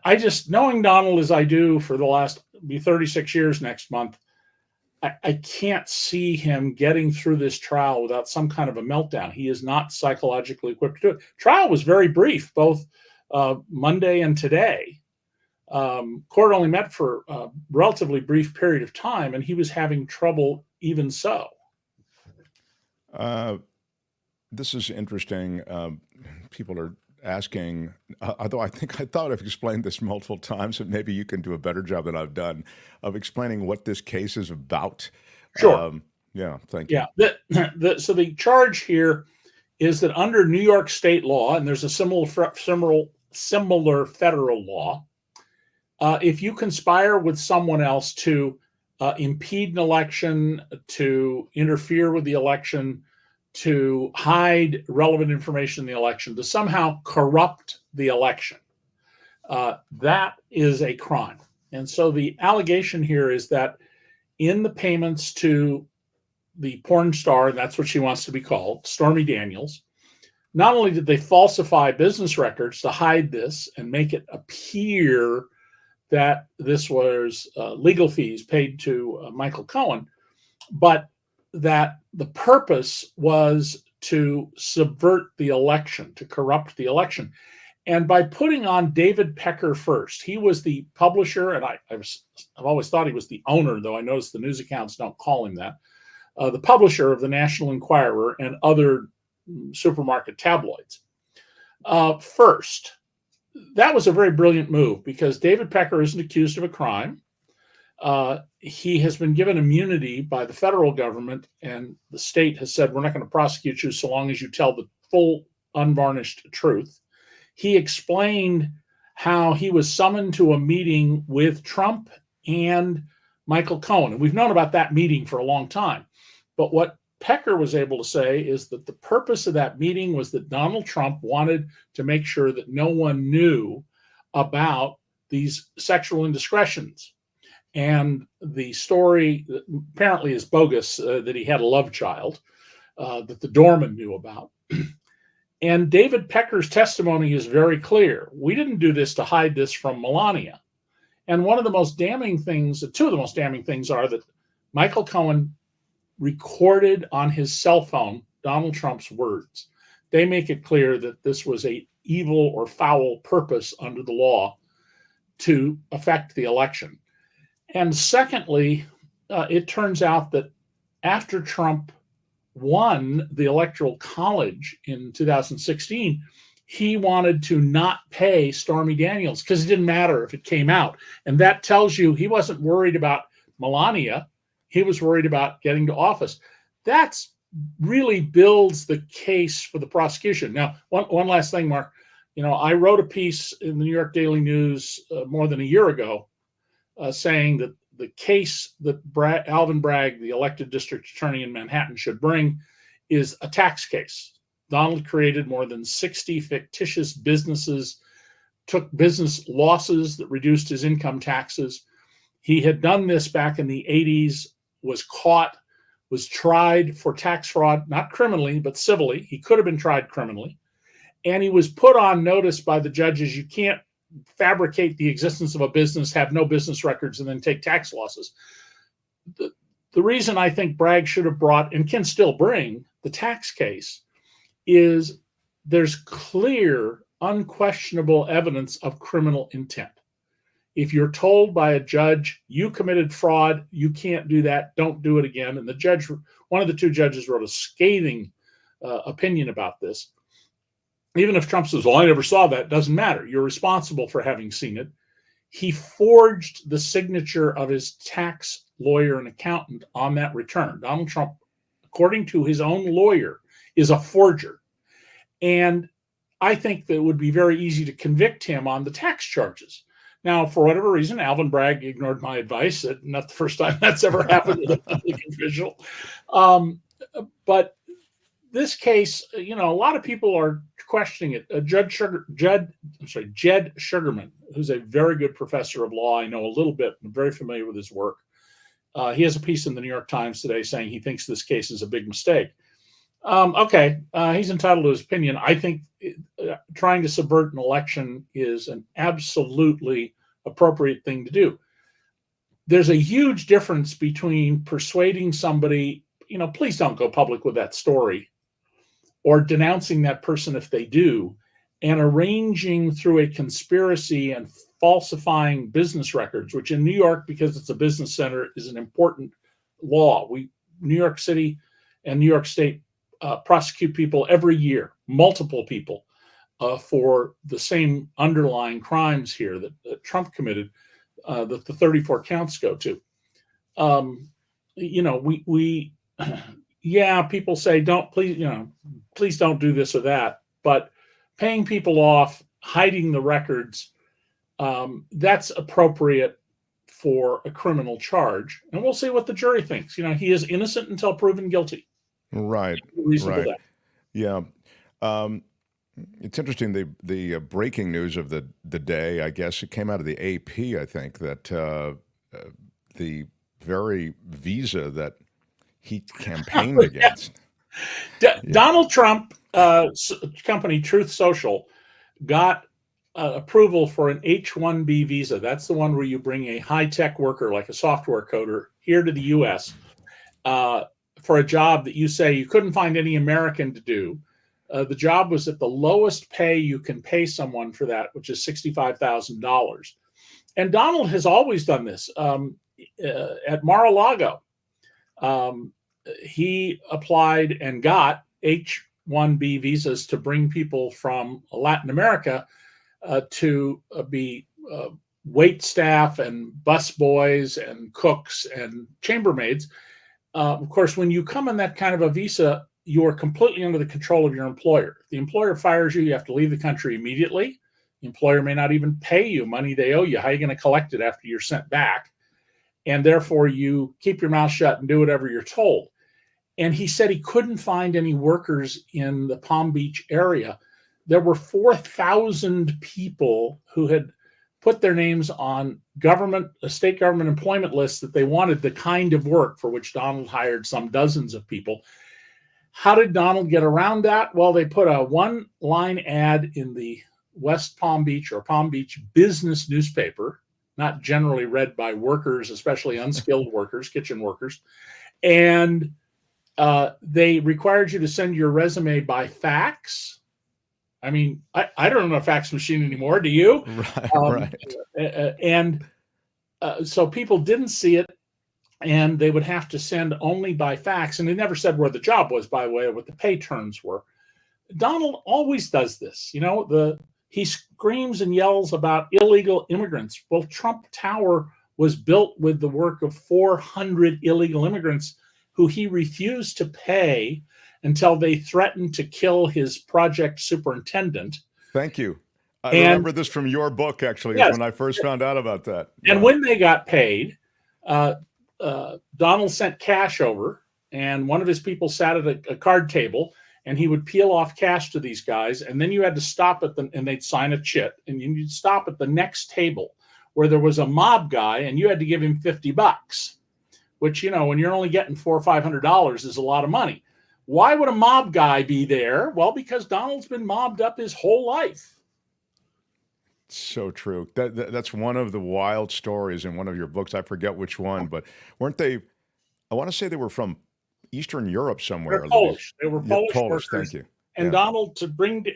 I just, knowing Donald as I do for the last, be 36 years next month, I can't see him getting through this trial without some kind of a meltdown. He is not psychologically equipped to do it. Trial was very brief, both Monday and today. Court only met for a relatively brief period of time, and he was having trouble even so. This is interesting. People are asking, although I thought I've explained this multiple times, and maybe you can do a better job than I've done of explaining what this case is about. Sure. Yeah, thank you. Yeah. So the charge here is that under New York state law, and there's a similar federal law, if you conspire with someone else to impede an election, to interfere with the election, to hide relevant information in the election, to somehow corrupt the election, that is a crime. And so the allegation here is that in the payments to the porn star, and that's what she wants to be called, Stormy Daniels, not only did they falsify business records to hide this and make it appear that this was legal fees paid to Michael Cohen, but that the purpose was to subvert the election, to corrupt the election. And by putting on David Pecker first, he was the publisher, and I've always thought he was the owner, though I noticed the news accounts don't call him that, the publisher of the National Enquirer and other supermarket tabloids. First, that was a very brilliant move because David Pecker isn't accused of a crime. He has been given immunity by the federal government, and the state has said, we're not going to prosecute you so long as you tell the full, unvarnished truth. He explained how he was summoned to a meeting with Trump and Michael Cohen. And we've known about that meeting for a long time. But what Pecker was able to say is that the purpose of that meeting was that Donald Trump wanted to make sure that no one knew about these sexual indiscretions. And the story apparently is bogus, that he had a love child that the doorman knew about. And David Pecker's testimony is very clear. We didn't do this to hide this from Melania. And one of the most damning things, two of the most damning things are that Michael Cohen recorded on his cell phone Donald Trump's words. They make it clear that this was an evil or foul purpose under the law to affect the election. And secondly, it turns out that after Trump won the Electoral College in 2016, he wanted to not pay Stormy Daniels because it didn't matter if it came out. And that tells you he wasn't worried about Melania. He was worried about getting to office. That's really builds the case for the prosecution. Now, one last thing, Mark. You know, I wrote a piece in the New York Daily News more than a year ago saying that the case that Alvin Bragg, the elected district attorney in Manhattan, should bring is a tax case. Donald created more than 60 fictitious businesses, took business losses that reduced his income taxes. He had done this back in the 80s, was caught, was tried for tax fraud, not criminally, but civilly. He could have been tried criminally. And he was put on notice by the judges, you can't fabricate the existence of a business, have no business records, and then take tax losses. The reason I think Bragg should have brought, and can still bring, the tax case is there's clear, unquestionable evidence of criminal intent. If you're told by a judge, you committed fraud, you can't do that, don't do it again. And the judge, one of the two judges wrote a scathing opinion about this. Even if Trump says, well, I never saw that, doesn't matter. You're responsible for having seen it. He forged the signature of his tax lawyer and accountant on that return. Donald Trump, according to his own lawyer, is a forger. And I think that it would be very easy to convict him on the tax charges. Now, for whatever reason, Alvin Bragg ignored my advice. Not the first time that's ever happened with a public official. But this case, a lot of people are questioning it. Jed Sugarman, who's a very good professor of law, I know a little bit, I'm very familiar with his work. He has a piece in the New York Times today saying he thinks this case is a big mistake. He's entitled to his opinion. I think trying to subvert an election is an absolutely appropriate thing to do. There's a huge difference between persuading somebody, please don't go public with that story, or denouncing that person if they do, and arranging through a conspiracy and falsifying business records, which in New York, because it's a business center, is an important law. New York City and New York State prosecute people every year, multiple people, for the same underlying crimes here that Trump committed, that the 34 counts go to. People say, please don't do this or that, but paying people off, hiding the records, that's appropriate for a criminal charge. And we'll see what the jury thinks. He is innocent until proven guilty. Right. Reasonable doubt. Yeah. It's interesting. The breaking news of the day, I guess it came out of the AP, I think, that the very visa that he campaigned against. Donald Trump company Truth Social got approval for an H-1B visa. That's the one where you bring a high-tech worker like a software coder here to the U.S. For a job that you say you couldn't find any American to do. The job was at the lowest pay you can pay someone for that, which is $65,000. And Donald has always done this. At Mar-a-Lago, he applied and got H-1B visas to bring people from Latin America to be wait staff and bus boys and cooks and chambermaids. Of course, when you come on that kind of a visa, you are completely under the control of your employer. If the employer fires you, you have to leave the country immediately. The employer may not even pay you money they owe you. How are you going to collect it after you're sent back? And therefore, you keep your mouth shut and do whatever you're told. And he said he couldn't find any workers in the Palm Beach area. There were 4,000 people who had put their names on state government employment lists that they wanted the kind of work for which Donald hired some dozens of people. How did Donald get around that? Well, they put a one-line ad in the West Palm Beach or Palm Beach business newspaper, not generally read by workers, especially unskilled workers, kitchen workers. And they required you to send your resume by fax. I mean, I don't know a fax machine anymore. Do you? Right. So people didn't see it, and they would have to send only by fax. And they never said where the job was, by the way, or what the pay terms were. Donald always does this. He screams and yells about illegal immigrants. Well, Trump Tower was built with the work of 400 illegal immigrants who he refused to pay until they threatened to kill his project superintendent. Thank you. I remember this from your book, actually, yes, when I first found out about that. And when they got paid, Donald sent cash over, and one of his people sat at a card table, and he would peel off cash to these guys, and then you had to stop at them, and they'd sign a chit, and you'd stop at the next table where there was a mob guy, and you had to give him $50, which, when you're only getting $400 or $500 is a lot of money. Why would a mob guy be there? Well, because Donald's been mobbed up his whole life. So true. That's one of the wild stories in one of your books. I forget which one, but weren't they? I want to say they were from Eastern Europe somewhere. They're Polish. They were Polish. Polish. Workers. Thank you. and Donald to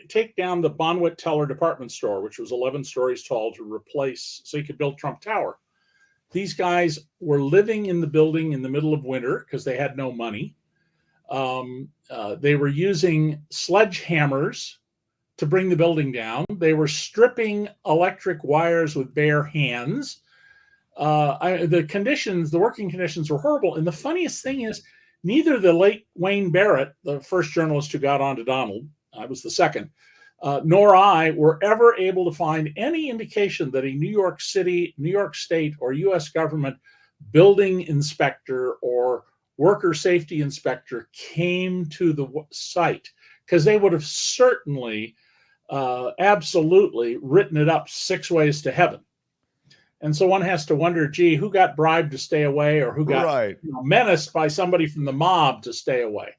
take down the Bonwit Teller department store, which was 11 stories tall, to replace so he could build Trump Tower. These guys were living in the building in the middle of winter because they had no money. They were using sledgehammers to bring the building down. They were stripping electric wires with bare hands. The working conditions were horrible. And the funniest thing is, neither the late Wayne Barrett, the first journalist who got on to Donald, I was the second, nor I were ever able to find any indication that a New York City, New York State, or U.S. government building inspector or worker safety inspector came to the site, because they would have certainly, absolutely written it up 6 ways to heaven. And so one has to wonder, gee, who got bribed to stay away, or who got menaced by somebody from the mob to stay away?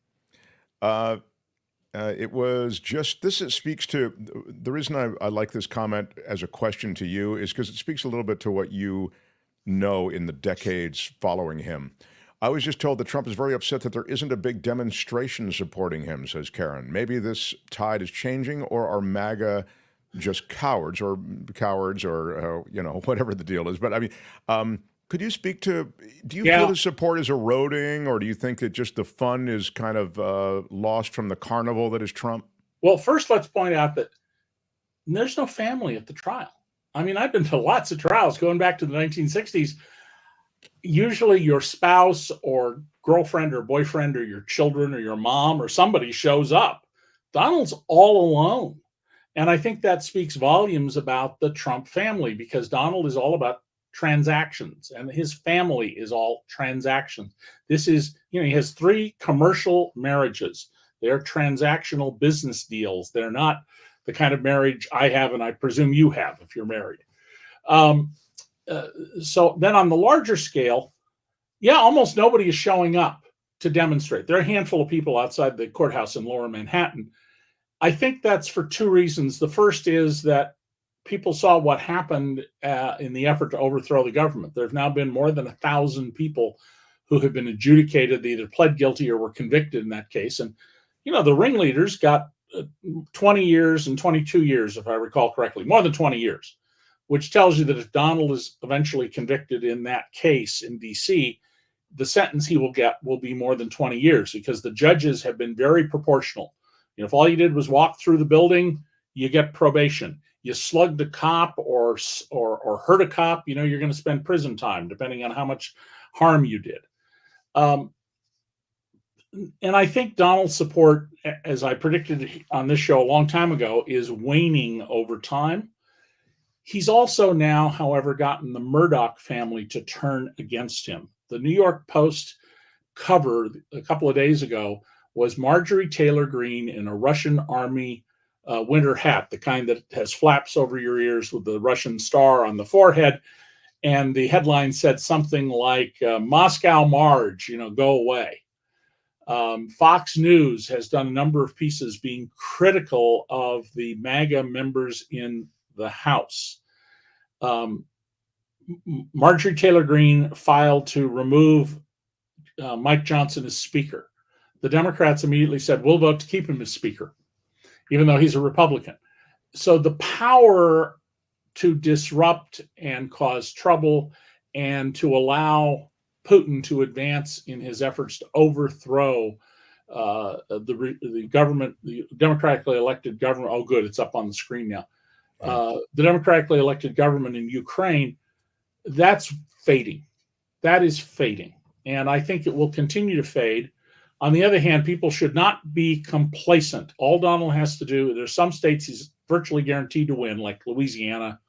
It was just this. It speaks to the reason I like this comment as a question to you is because it speaks a little bit to what you know in the decades following him. I was just told that Trump is very upset that there isn't a big demonstration supporting him, says Karen. Maybe this tide is changing, or are MAGA just cowards or whatever the deal is. But I mean, could you speak to, do you feel his support is eroding, or do you think that just the fun is kind of lost from the carnival that is Trump? Well, first, let's point out that there's no family at the trial. I mean, I've been to lots of trials going back to the 1960s. Usually your spouse or girlfriend or boyfriend or your children or your mom or somebody shows up. Donald's all alone. And I think that speaks volumes about the Trump family, because Donald is all about transactions and his family is all transactions. This is, he has 3 commercial marriages. They're transactional business deals. They're not the kind of marriage I have, and I presume you have if you're married. So then on the larger scale, almost nobody is showing up to demonstrate. There are a handful of people outside the courthouse in Lower Manhattan. I think that's for 2 reasons. The first is that people saw what happened in the effort to overthrow the government. There have now been more than 1,000 people who have been adjudicated, they either pled guilty or were convicted in that case. And, the ringleaders got 20 years and 22 years, if I recall correctly, more than 20 years, which tells you that if Donald is eventually convicted in that case in D.C., the sentence he will get will be more than 20 years, because the judges have been very proportional. If all you did was walk through the building, you get probation. You slugged a cop or hurt a cop, you're going to spend prison time, depending on how much harm you did. And I think Donald's support, as I predicted on this show a long time ago, is waning over time. He's also now, however, gotten the Murdoch family to turn against him. The New York Post cover a couple of days ago was Marjorie Taylor Greene in a Russian army winter hat, the kind that has flaps over your ears with the Russian star on the forehead. And the headline said something like, Moscow Marge, go away. Fox News has done a number of pieces being critical of the MAGA members in the House. Marjorie Taylor Greene filed to remove Mike Johnson as Speaker. The Democrats immediately said, we'll vote to keep him as Speaker, even though he's a Republican. So the power to disrupt and cause trouble and to allow Putin to advance in his efforts to overthrow the government, the democratically elected government. Oh, good, it's up on the screen now. The democratically elected government in Ukraine, that's fading. That is fading. And I think it will continue to fade. On the other hand, people should not be complacent. All Donald has to do, there's some states he's virtually guaranteed to win, like Louisiana.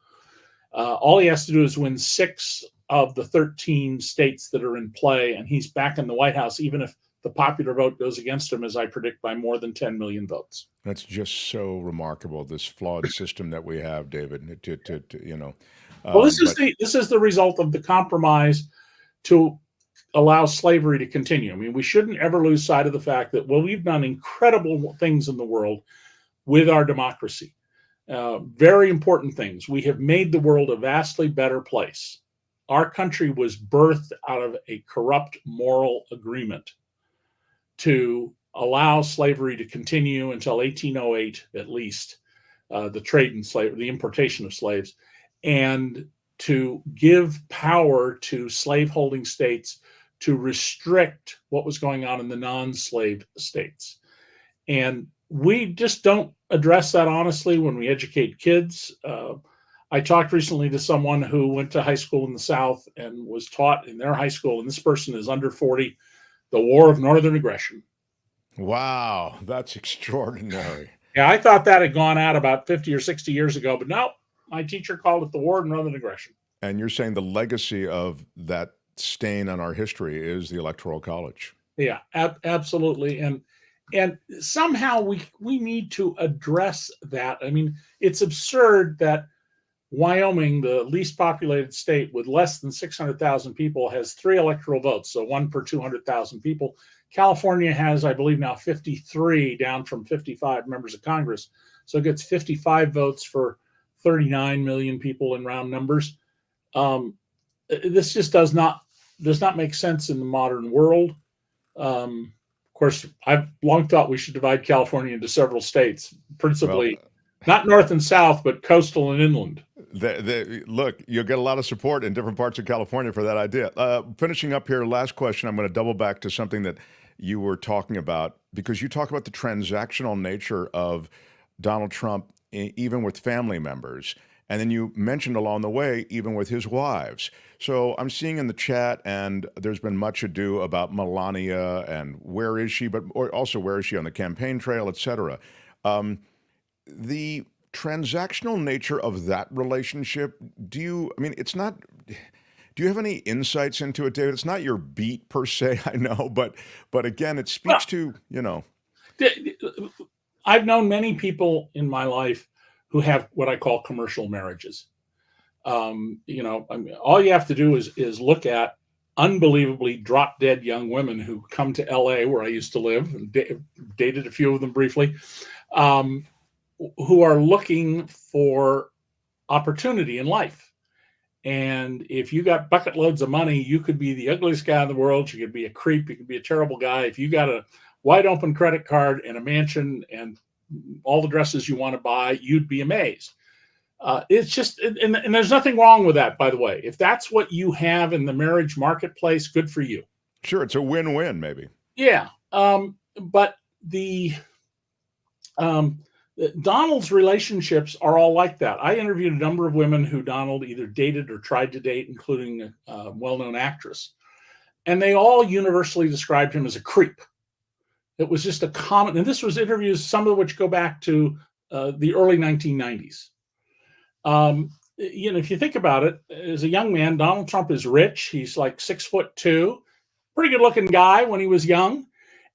All he has to do is win 6 of the 13 states that are in play, and he's back in the White House, even if the popular vote goes against him, as I predict, by more than 10 million votes. That's just so remarkable, this flawed system that we have, David, Well, this is the result of the compromise to allow slavery to continue. I mean, we shouldn't ever lose sight of the fact that, we've done incredible things in the world with our democracy. Very important things. We have made the world a vastly better place. Our country was birthed out of a corrupt moral agreement to allow slavery to continue until 1808 at least, the trade in slavery, the importation of slaves, and to give power to slaveholding states to restrict what was going on in the non-slave states. And we just don't address that honestly when we educate kids. I talked recently to someone who went to high school in the South and was taught in their high school, and this person is under 40, the War of Northern Aggression. Wow, that's extraordinary. Yeah, I thought that had gone out about 50 or 60 years ago, but no, my teacher called it the War of Northern Aggression. And you're saying the legacy of that stain on our history is the Electoral College. Yeah, absolutely. And somehow we need to address that. I mean, it's absurd that Wyoming, the least populated state with less than 600,000 people, has 3 electoral votes, so 1 per 200,000 people. California has, I believe now, 53, down from 55 members of Congress. So it gets 55 votes for 39 million people in round numbers. This just does not make sense in the modern world. Of course, I've long thought we should divide California into several states, principally not north and south, but coastal and inland. Look, you'll get a lot of support in different parts of California for that idea. Finishing up here, last question. I'm going to double back to something that you were talking about, because you talk about the transactional nature of Donald Trump, even with family members. And then you mentioned along the way, even with his wives. So I'm seeing in the chat, and there's been much ado about Malina and where is she, but also where is she on the campaign trail, et cetera. The transactional nature of that relationship, do you have any insights into it, David? It's not your beat per se, I know, but again, it speaks to, I've known many people in my life who have what I call commercial marriages. All you have to do is look at unbelievably drop dead young women who come to LA, where I used to live, and dated a few of them briefly, who are looking for opportunity in life. And if you got bucket loads of money, you could be the ugliest guy in the world. You could be a creep. You could be a terrible guy. If you got a wide open credit card and a mansion and all the dresses you want to buy, you'd be amazed. It's just, and there's nothing wrong with that, by the way. If that's what you have in the marriage marketplace, good for you. Sure, it's a win-win, maybe. Yeah, but Donald's relationships are all like that. I interviewed a number of women who Donald either dated or tried to date, including a well-known actress. And they all universally described him as a creep. It was just a common, and this was interviews, some of which go back to the early 1990s. If you think about it, as a young man, Donald Trump is rich. He's like 6'2", pretty good looking guy when he was young.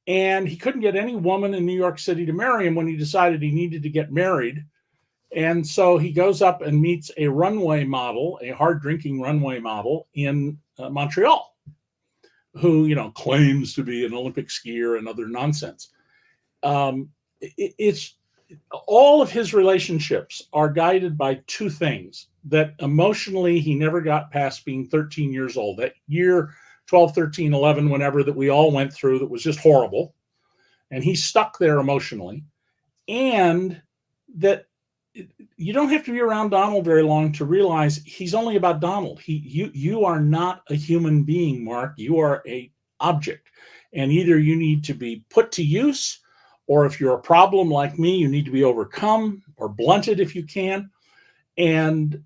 And he couldn't get any woman in New York City to marry him when he decided he needed to get married. And so he goes up and meets a runway model, a hard drinking runway model in Montreal, who, claims to be an Olympic skier and other nonsense. It's all of his relationships are guided by two things: that emotionally he never got past being 13 years old. That year 12, 13, 11, whenever, that we all went through, that was just horrible. And he's stuck there emotionally. And that you don't have to be around Donald very long to realize he's only about Donald. You are not a human being, Mark. You are an object. And either you need to be put to use, or if you're a problem like me, you need to be overcome or blunted if you can. And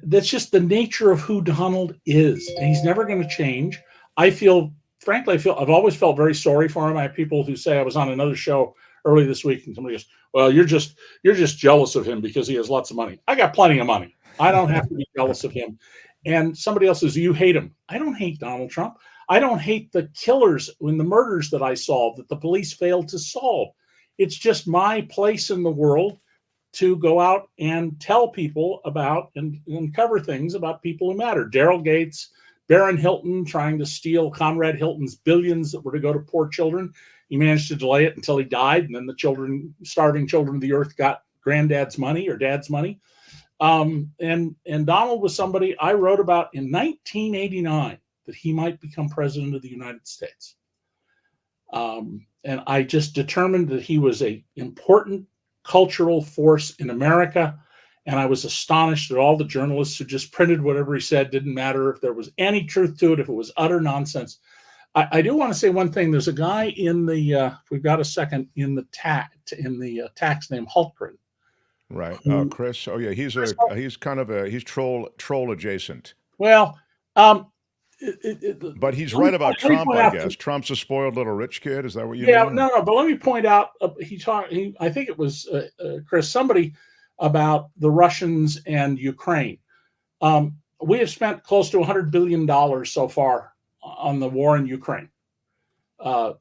that's just the nature of who Donald is. And he's never going to change. Frankly, I've always felt very sorry for him. I have people who say, I was on another show early this week, and somebody goes, well, you're just jealous of him because he has lots of money. I got plenty of money. I don't have to be jealous of him. And somebody else says, you hate him. I don't hate Donald Trump. I don't hate the killers and the murders that I solved, that the police failed to solve. It's just my place in the world to go out and tell people about and uncover things about people who matter. Daryl Gates, Barron Hilton trying to steal Conrad Hilton's billions that were to go to poor children. He managed to delay it until he died, and then the starving children of the earth got granddad's money or dad's money. And Donald was somebody I wrote about in 1989 that he might become president of the United States. And I just determined that he was an important cultural force in America. And I was astonished that all the journalists who just printed whatever he said, didn't matter if there was any truth to it, if it was utter nonsense. I do want to say one thing. There's a guy in the, if we've got a second, in the tax named Hultgren. Right. Chris. Oh yeah, he's troll adjacent. Well, but he's right about Trump, I guess. Trump's a spoiled little rich kid. Is that what you mean? Yeah, no. But let me point out, I think it was Chris, somebody about the Russians and Ukraine. We have spent close to $100 billion so far on the war in Ukraine.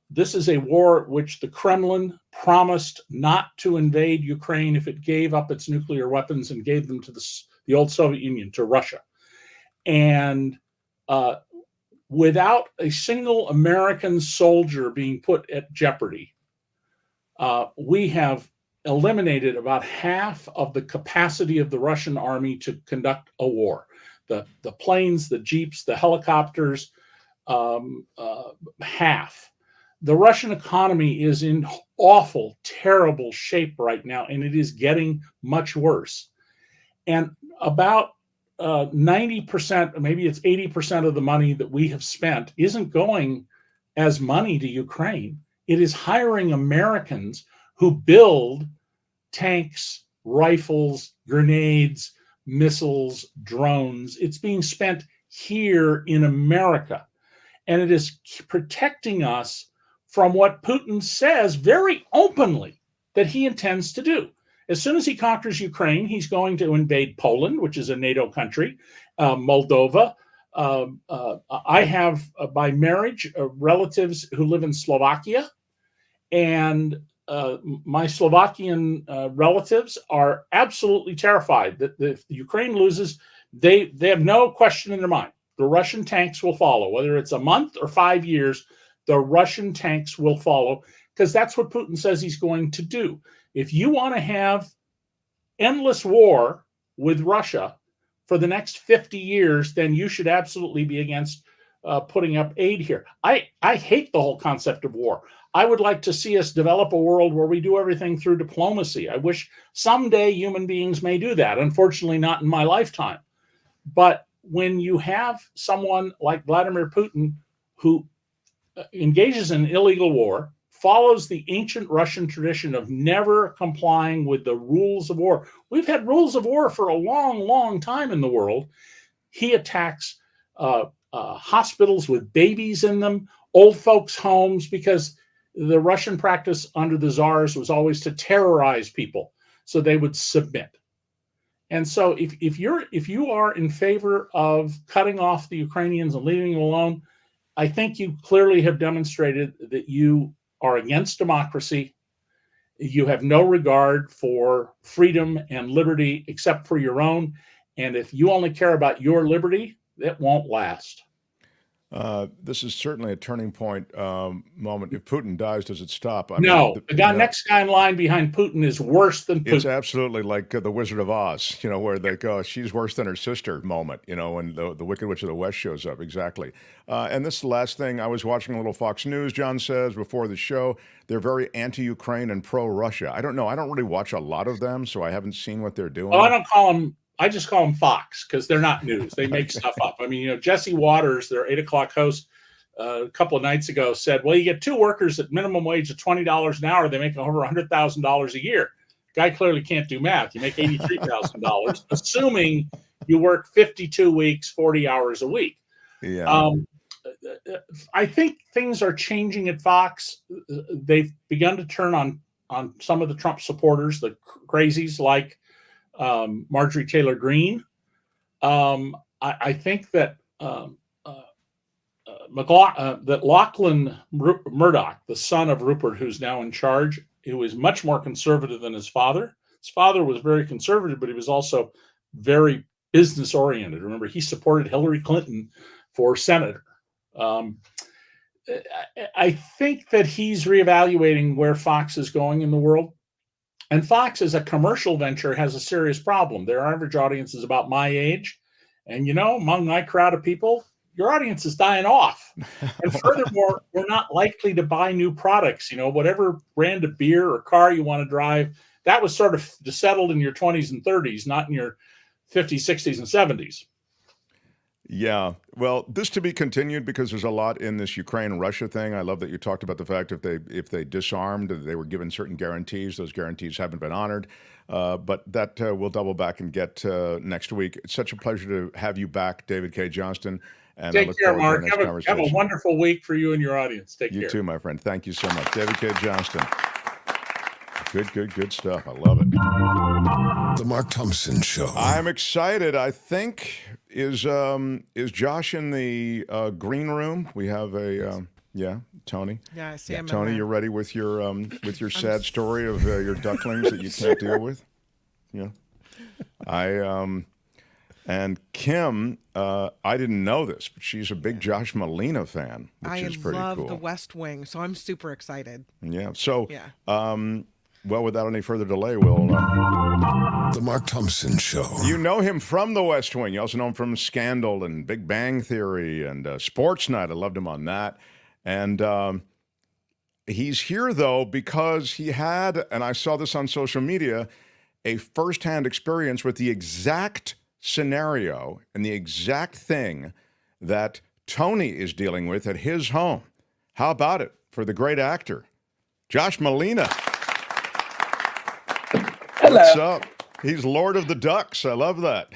This is a war which the Kremlin promised not to invade Ukraine if it gave up its nuclear weapons and gave them to the old Soviet Union, to Russia. And without a single American soldier being put at jeopardy, we have eliminated about half of the capacity of the Russian army to conduct a war. The planes, the jeeps, the helicopters, half. The Russian economy is in awful, terrible shape right now, and it is getting much worse. And about 90%, maybe it's 80% of the money that we have spent isn't going as money to Ukraine. It is hiring Americans who build tanks, rifles, grenades, missiles, drones. It's being spent here in America. And it is protecting us from what Putin says very openly that he intends to do. As soon as he conquers Ukraine, he's going to invade Poland, which is a NATO country, Moldova. I have, by marriage, relatives who live in Slovakia. And my Slovakian relatives are absolutely terrified that if Ukraine loses, they have no question in their mind. The Russian tanks will follow. Whether it's a month or 5 years, the Russian tanks will follow, because that's what Putin says he's going to do. If you want to have endless war with Russia for the next 50 years, then you should absolutely be against putting up aid here. I hate the whole concept of war. I would like to see us develop a world where we do everything through diplomacy. I wish someday human beings may do that. Unfortunately, not in my lifetime. But when you have someone like Vladimir Putin who engages in illegal war, follows the ancient Russian tradition of never complying with the rules of war. We've had rules of war for a long, long time in the world. He attacks hospitals with babies in them, old folks' homes, because the Russian practice under the czars was always to terrorize people so they would submit. And so if you are in favor of cutting off the Ukrainians and leaving them alone, I think you clearly have demonstrated that you are against democracy. You have no regard for freedom and liberty except for your own. And if you only care about your liberty, it won't last. This is certainly a turning point moment. If Putin dies, does it stop? No, the next guy in line behind Putin is worse than Putin. It's absolutely like the Wizard of Oz, where they go, she's worse than her sister moment, when the Wicked Witch of the West shows up. Exactly. And this last thing, I was watching a little Fox News, John says, before the show. They're very anti-Ukraine and pro-Russia. I don't know. I don't really watch a lot of them, so I haven't seen what they're doing. Well, I just call them Fox because they're not news. They make stuff up. I mean, Jesse Waters, their 8 o'clock host, a couple of nights ago said, well, you get two workers at minimum wage of $20 an hour. They make over $100,000 a year. Guy clearly can't do math. You make $83,000, assuming you work 52 weeks, 40 hours a week. Yeah. I think things are changing at Fox. They've begun to turn on some of the Trump supporters, the crazies like Marjorie Taylor Greene. I think that that Lachlan Murdoch, the son of Rupert, who's now in charge, who is much more conservative than his father. His father was very conservative, but he was also very business oriented. Remember, he supported Hillary Clinton for senator. I think that he's reevaluating where Fox is going in the world. And Fox, as a commercial venture, has a serious problem. Their average audience is about my age. And, among my crowd of people, your audience is dying off. And furthermore, we're not likely to buy new products. Whatever brand of beer or car you want to drive, that was sort of settled in your 20s and 30s, not in your 50s, 60s, and 70s. Yeah. Well, this to be continued because there's a lot in this Ukraine-Russia thing. I love that you talked about the fact if they disarmed, they were given certain guarantees. Those guarantees haven't been honored. But that we'll double back and get next week. It's such a pleasure to have you back, David K. Johnston. And I look care, forward Mark. to our next conversation. Have a wonderful week for you and your audience. Take care. You too, my friend. Thank you so much. David K. Johnston. Good stuff. I love it. The Mark Thompson Show. I'm excited. I think is Josh in the green room? We have a Tony. Yeah, I see him. Tony, you're ready with your sad story of your ducklings that you can't deal with? Yeah. And Kim, I didn't know this, but she's a big Josh Malina fan, which is pretty cool. I love The West Wing, so I'm super excited. Yeah. So, well, without any further delay, we'll... The Mark Thompson Show. You know him from The West Wing. You also know him from Scandal and Big Bang Theory and Sports Night. I loved him on that. And he's here, though, because he had, and I saw this on social media, a firsthand experience with the exact scenario and the exact thing that Tony is dealing with at his home. How about it for the great actor, Josh Malina? Hello. What's up? He's Lord of the Ducks. I love that.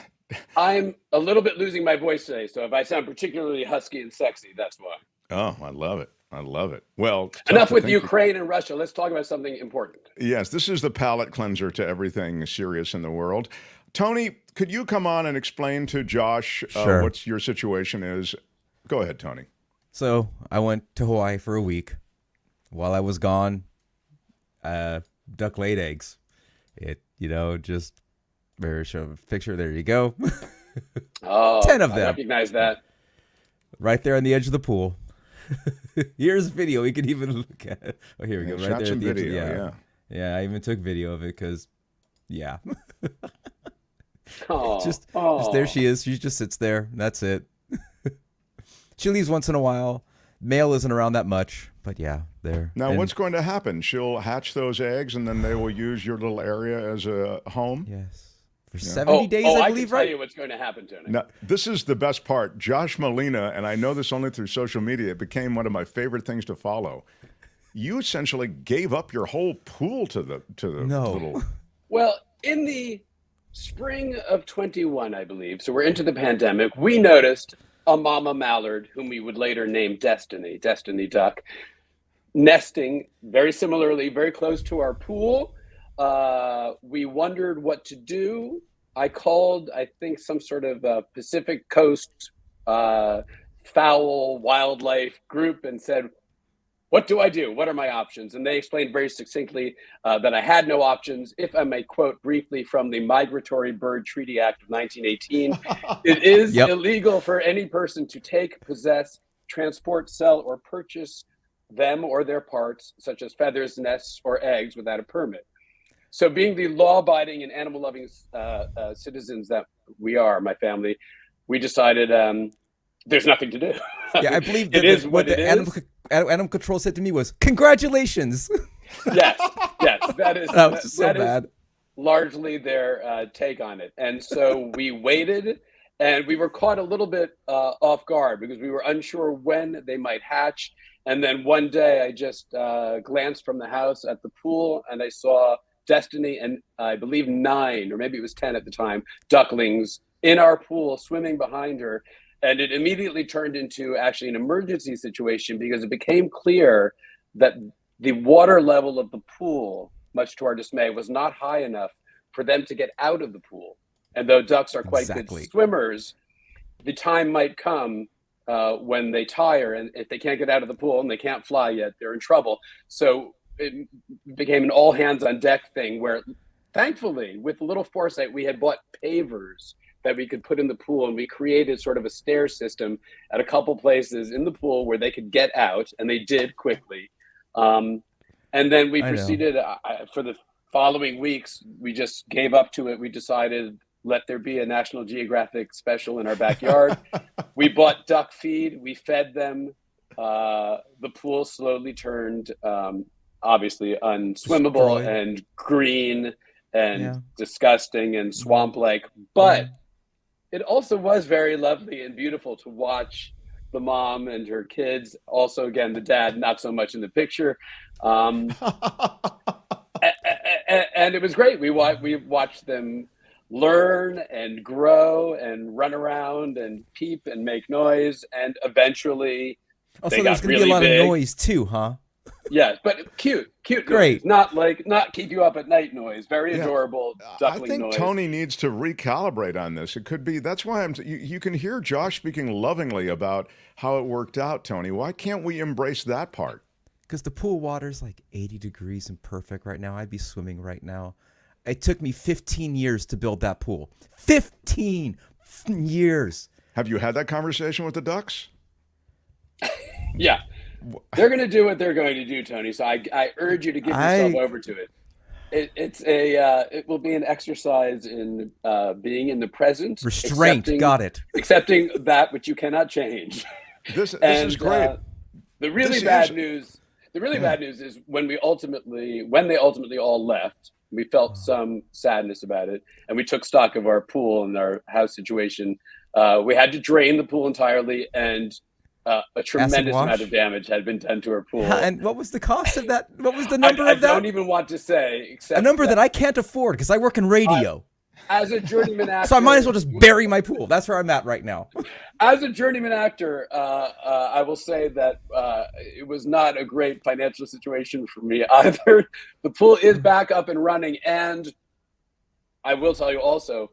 I'm a little bit losing my voice today, so if I sound particularly husky and sexy, that's why. Oh, I love it. I love it. Well, enough with Ukraine and Russia. Let's talk about something important. Yes, this is the palate cleanser to everything serious in the world. Tony, could you come on and explain to Josh Sure. what your situation is? Go ahead, Tony. So I went to Hawaii for a week. While I was gone, duck laid eggs. Just very show a picture. There you go. Oh, 10 of I them. recognize that. Right there on the edge of the pool. Here's video. We can even look at it. Oh, here we go. Right shot there some at the edge. video, Yeah, I even took video of it because, Oh, just there she is. She just sits there. That's it. She leaves once in a while. Mail isn't around that much, but yeah, there. Now, what's going to happen? She'll hatch those eggs, and then they will use your little area as a home? Yes. For 70 days, I believe, can right? tell you what's going to happen, Tony. Now, this is the best part. Josh Malina, and I know this only through social media, it became one of my favorite things to follow. You essentially gave up your whole pool to the little... Well, in the spring of 21, I believe, so we're into the pandemic, we noticed a mama mallard, whom we would later name Destiny Duck, nesting very similarly, very close to our pool. We wondered what to do. I called, I think, some sort of Pacific Coast fowl wildlife group and said, what do I do? What are my options? And they explained very succinctly that I had no options. If I may quote briefly from the Migratory Bird Treaty Act of 1918, it is illegal for any person to take, possess, transport, sell, or purchase them or their parts, such as feathers, nests, or eggs, without a permit. So being the law-abiding and animal-loving citizens that we are, my family, we decided there's nothing to do. Yeah, I believe that it is what it is. Animal control said to me was, congratulations. Yes, that is so bad. Is largely their take on it. And so we waited, and we were caught a little bit off guard because we were unsure when they might hatch. And then one day I just glanced from the house at the pool, and I saw Destiny and I believe 9, or maybe it was 10 at the time, ducklings in our pool swimming behind her. And it immediately turned into actually an emergency situation because it became clear that the water level of the pool, much to our dismay, was not high enough for them to get out of the pool. And though ducks are quite good swimmers, the time might come when they tire, and if they can't get out of the pool and they can't fly yet, they're in trouble. So it became an all hands on deck thing where, thankfully, with a little foresight, we had bought pavers that we could put in the pool, and we created sort of a stair system at a couple places in the pool where they could get out, and they did quickly. And then we proceeded for the following weeks. We just gave up to it. We decided let there be a National Geographic special in our backyard. We bought duck feed. We fed them. The pool slowly turned, obviously, unswimmable and green and disgusting and swamp-like. But it also was very lovely and beautiful to watch the mom and her kids. Also, again, the dad, not so much in the picture. And it was great. We watched them learn and grow and run around and peep and make noise. And eventually also, there's going to be a lot of noise too, huh? Yes, but cute Great. noise. Not keep you up at night noise. Very adorable duckling I think noise. Tony needs to recalibrate on this. It could be, that's why you can hear Josh speaking lovingly about how it worked out, Tony. Why can't we embrace that part? Because the pool water's like 80 degrees and perfect right now. I'd be swimming right now. It took me 15 years to build that pool. 15 years. Have you had that conversation with the ducks? Yeah. They're going to do what they're going to do, Tony. So I urge you to give yourself over to it. It will be an exercise in being in the present. Restraint. Got it. Accepting that which you cannot change. This is great. The really bad news is when they ultimately all left, we felt some sadness about it, and we took stock of our pool and our house situation. We had to drain the pool entirely, and a tremendous amount of damage had been done to our pool. And what was the cost of that? What was the number of that? I don't even want to say. Except a number that I can't afford because I work in radio. As a journeyman actor... So I might as well just bury my pool. That's where I'm at right now. As a journeyman actor, I will say that it was not a great financial situation for me either. The pool is back up and running, and I will tell you also,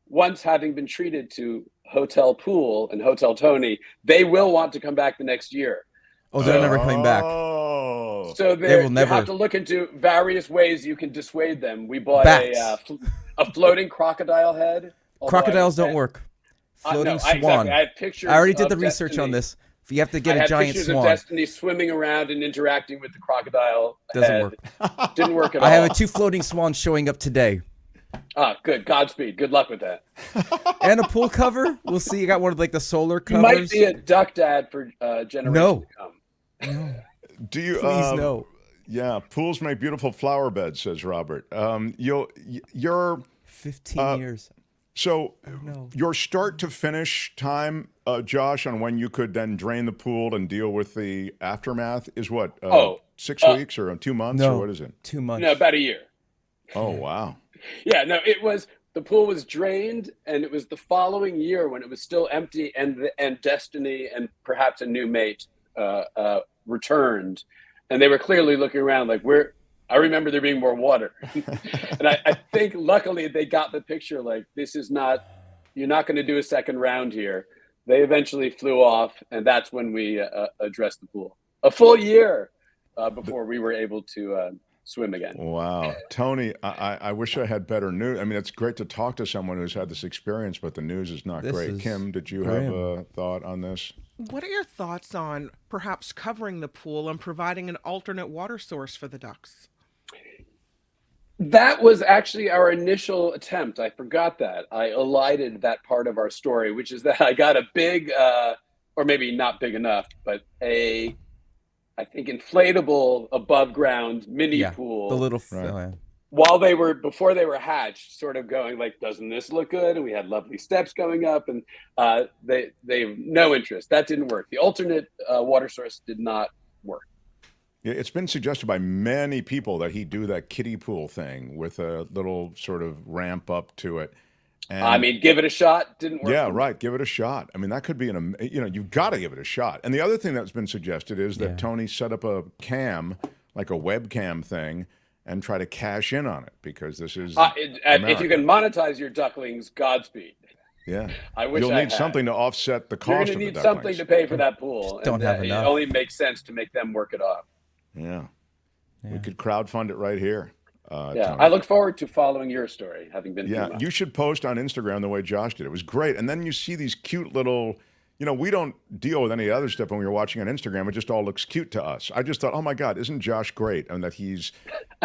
once having been treated to Hotel Pool and Hotel Tony, they will want to come back the next year. Oh, they're never coming back. So they will never. You have to look into various ways you can dissuade them. We bought a floating crocodile head. Crocodiles don't work. Floating swan. Exactly. I have pictures. I already did the research on this. If you have to get a giant pictures swan. Of Destiny swimming around and interacting with the crocodile. Doesn't work. Didn't work at all. I have 2 floating swans showing up today. Good. Godspeed. Good luck with that. And a pool cover. We'll see. You got one of like the solar covers. You might be a duck dad for generations to come. No. Do you? Please no. Yeah, pools make beautiful flower beds, says Robert. You're 15 years. So your start to finish time, Josh, on when you could then drain the pool and deal with the aftermath is what? 6 weeks or 2 months or what is it? 2 months. No, about a year. Oh, wow. Yeah, no, the pool was drained, and it was the following year when it was still empty, and Destiny and perhaps a new mate returned, and they were clearly looking around like, I remember there being more water. And I think luckily they got the picture, like, you're not going to do a second round here. They eventually flew off, and that's when we addressed the pool. A full year before we were able to swim again. Wow. Tony, I wish I had better news. I mean, it's great to talk to someone who's had this experience, but the news is not great. Kim, did you have a thought on this? What are your thoughts on perhaps covering the pool and providing an alternate water source for the ducks? That was actually our initial attempt. I forgot that. I elided that part of our story, which is that I got a big, or maybe not big enough, but I think inflatable above ground mini pool. The little before they were hatched, sort of going like, doesn't this look good? And we had lovely steps going up, and they have no interest. That didn't work. The alternate water source did not work. Yeah, it's been suggested by many people that he do that kiddie pool thing with a little sort of ramp up to it. And, I mean, give it a shot. Didn't work. Yeah, right. Give it a shot. I mean, that could be you've got to give it a shot. And the other thing that's been suggested is that Tony set up a cam, like a webcam thing, and try to cash in on it, because this is if you can monetize your ducklings, Godspeed. Yeah, I wish you'll need something to offset the cost. You're going to need something to pay for that pool. Don't have enough. It only makes sense to make them work it off. Yeah. We could crowdfund it right here. Tony. I look forward to following your story, having been. Yeah, you should post on Instagram the way Josh did. It was great. And then you see these cute little, we don't deal with any other stuff when we were watching on Instagram. It just all looks cute to us. I just thought, oh my God, isn't Josh great? And that he's,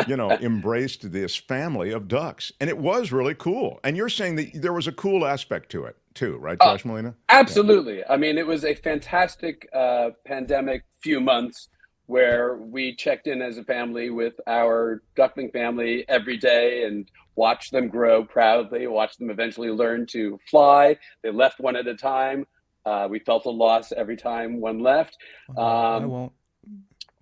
embraced this family of ducks. And it was really cool. And you're saying that there was a cool aspect to it too, right, Josh Malina? Absolutely. Yeah. I mean, it was a fantastic pandemic few months where we checked in as a family with our duckling family every day and watched them grow proudly, watched them eventually learn to fly. They left one at a time. We felt a loss every time one left. I won't.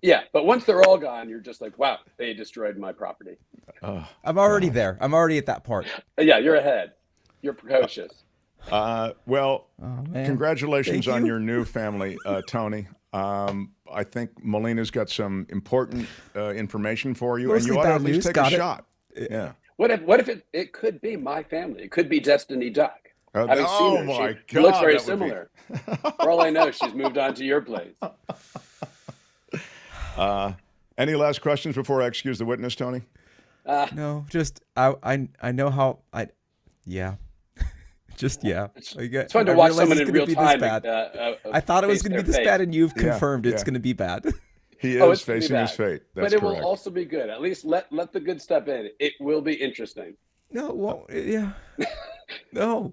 Yeah, but once they're all gone, you're just like, wow, they destroyed my property. I'm already there. I'm already at that part. Yeah, you're ahead. You're precocious. Congratulations on your new family, Tony. I think Malina's got some important information for you, and you ought to at least take a shot. Yeah. What if it could be my family? It could be Destiny Duck. Having seen her, she God, looks very similar. For all I know, she's moved on to your place. Any last questions before I excuse the witness, Tony? No, just I know how yeah. Just yeah. It's fun to watch someone in real time. I thought it was going to be this bad, and you've confirmed it's going to be bad. He is facing his fate. That's but it correct. will also be good. At least let the good stuff in. It will be interesting. No, well, yeah. No.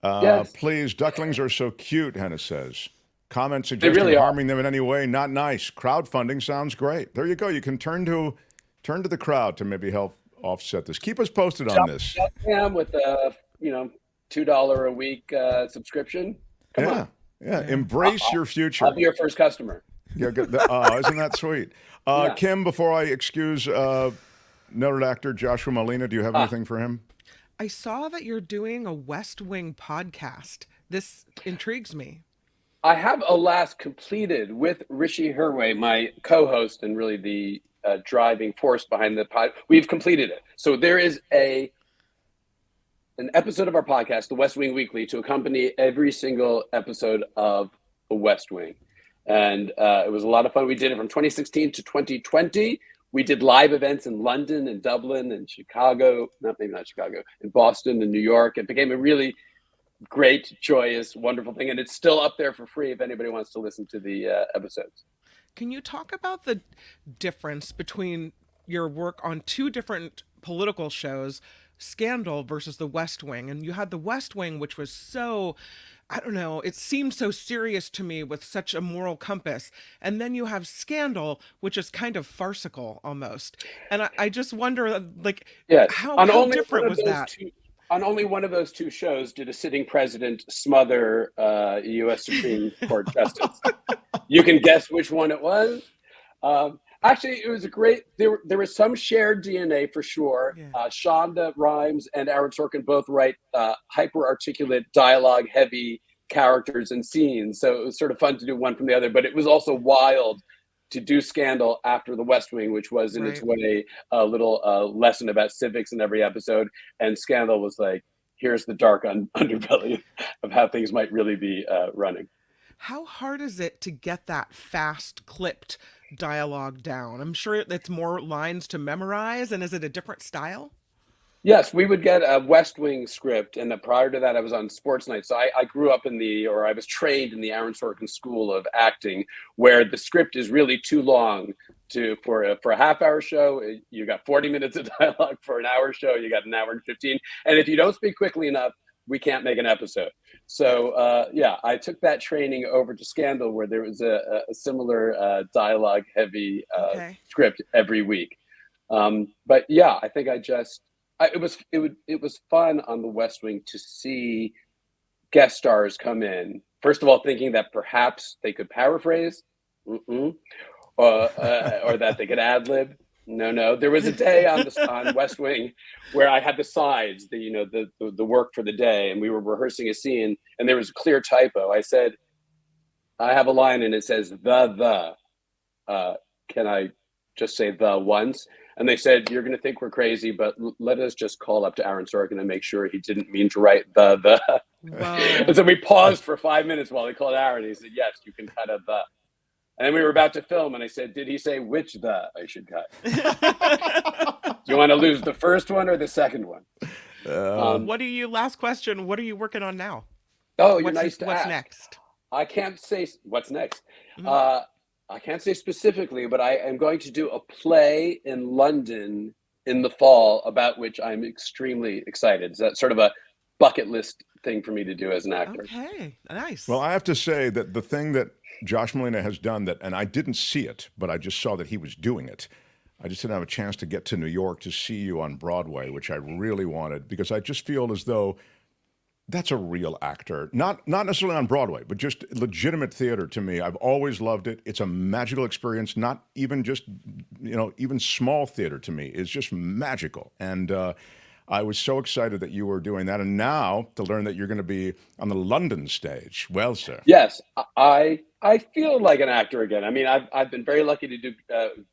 Yes. Please, ducklings are so cute, Henna says. Comments suggesting harming them in any way, not nice. Crowdfunding sounds great. There you go. You can turn to the crowd to maybe help offset this. Keep us posted on this. With a $2 a week subscription. Come on. Yeah. Embrace your future. I'll be your first customer. Yeah, isn't that sweet? Kim, before I excuse noted actor Joshua Malina, do you have anything for him? I saw that you're doing a West Wing podcast. This intrigues me. I have alas completed with Rishi Hirway, my co-host and really the driving force behind the pod. We've completed it. So there is an episode of our podcast, The West Wing Weekly, to accompany every single episode of The West Wing. And it was a lot of fun. We did it from 2016 to 2020. We did live events in London and Dublin and Chicago, maybe not Chicago, in Boston and New York. It became a really great, joyous, wonderful thing. And it's still up there for free if anybody wants to listen to the episodes. Can you talk about the difference between your work on two different political shows, Scandal versus The West Wing? And you had The West Wing, which was so, I don't know, it seemed so serious to me with such a moral compass. And then you have Scandal, which is kind of farcical almost. And I just wonder, how different was that? On only one of those two shows did a sitting president smother a U.S. Supreme Court justice. You can guess which one it was. Actually, it was a great. There was some shared DNA for sure. Yeah. Shonda Rhimes and Aaron Sorkin both write hyper articulate, dialogue heavy characters and scenes. So it was sort of fun to do one from the other. But it was also wild to do Scandal after The West Wing, which was in its way a little lesson about civics in every episode. And Scandal was like, here's the dark underbelly of how things might really be running. How hard is it to get that fast clipped dialogue down? I'm sure it's more lines to memorize. And is it a different style? Yes, we would get a West Wing script. And prior to that, I was on Sports Night. So I grew up I was trained in the Aaron Sorkin School of Acting, where the script is really too long for a half-hour show. You got 40 minutes of dialogue. For an hour show, you got an hour and 15. And if you don't speak quickly enough, we can't make an episode. So I took that training over to Scandal, where there was a similar dialogue heavy script every week. But yeah, I think it was fun on The West Wing to see guest stars come in. First of all, thinking that perhaps they could paraphrase, or that they could ad lib. No. There was a day on West Wing where I had the sides, the work for the day, and we were rehearsing a scene, and there was a clear typo. I said, I have a line and it says the. Can I just say the once? And they said, you're going to think we're crazy, but let us just call up to Aaron Sorkin and make sure he didn't mean to write the. Wow. And so we paused for 5 minutes while he called Aaron. He said, yes, you can cut a the. And then we were about to film, and I said, did he say which the I should cut? Do you want to lose the first one or the second one? Last question, what are you working on now? Oh, you're nice to What's ask. next? I can't say what's next. Mhm. I can't say specifically, but I am going to do a play in London in the fall about which I'm extremely excited. Is that sort of a bucket list thing for me to do as an actor? Okay, nice. Well, I have to say that the thing that Josh Malina has done that, and I didn't see it, but I just saw that he was doing it. I just didn't have a chance to get to New York to see you on Broadway, which I really wanted, because I just feel as though that's a real actor. Not necessarily on Broadway, but just legitimate theater to me. I've always loved it. It's a magical experience, not even just, even small theater to me is just magical. And I was so excited that you were doing that. And now to learn that you're going to be on the London stage. Well, sir. Yes, I feel like an actor again. I mean, I've been very lucky to do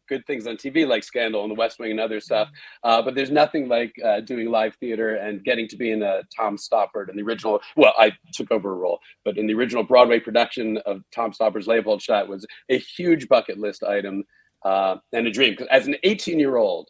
good things on TV like Scandal and The West Wing and other stuff. But there's nothing like doing live theater and getting to be in a Tom Stoppard in the original. Well, I took over a role, but in the original Broadway production of Tom Stoppard's Leopoldstadt was a huge bucket list item and a dream. Because as an 18-year-old,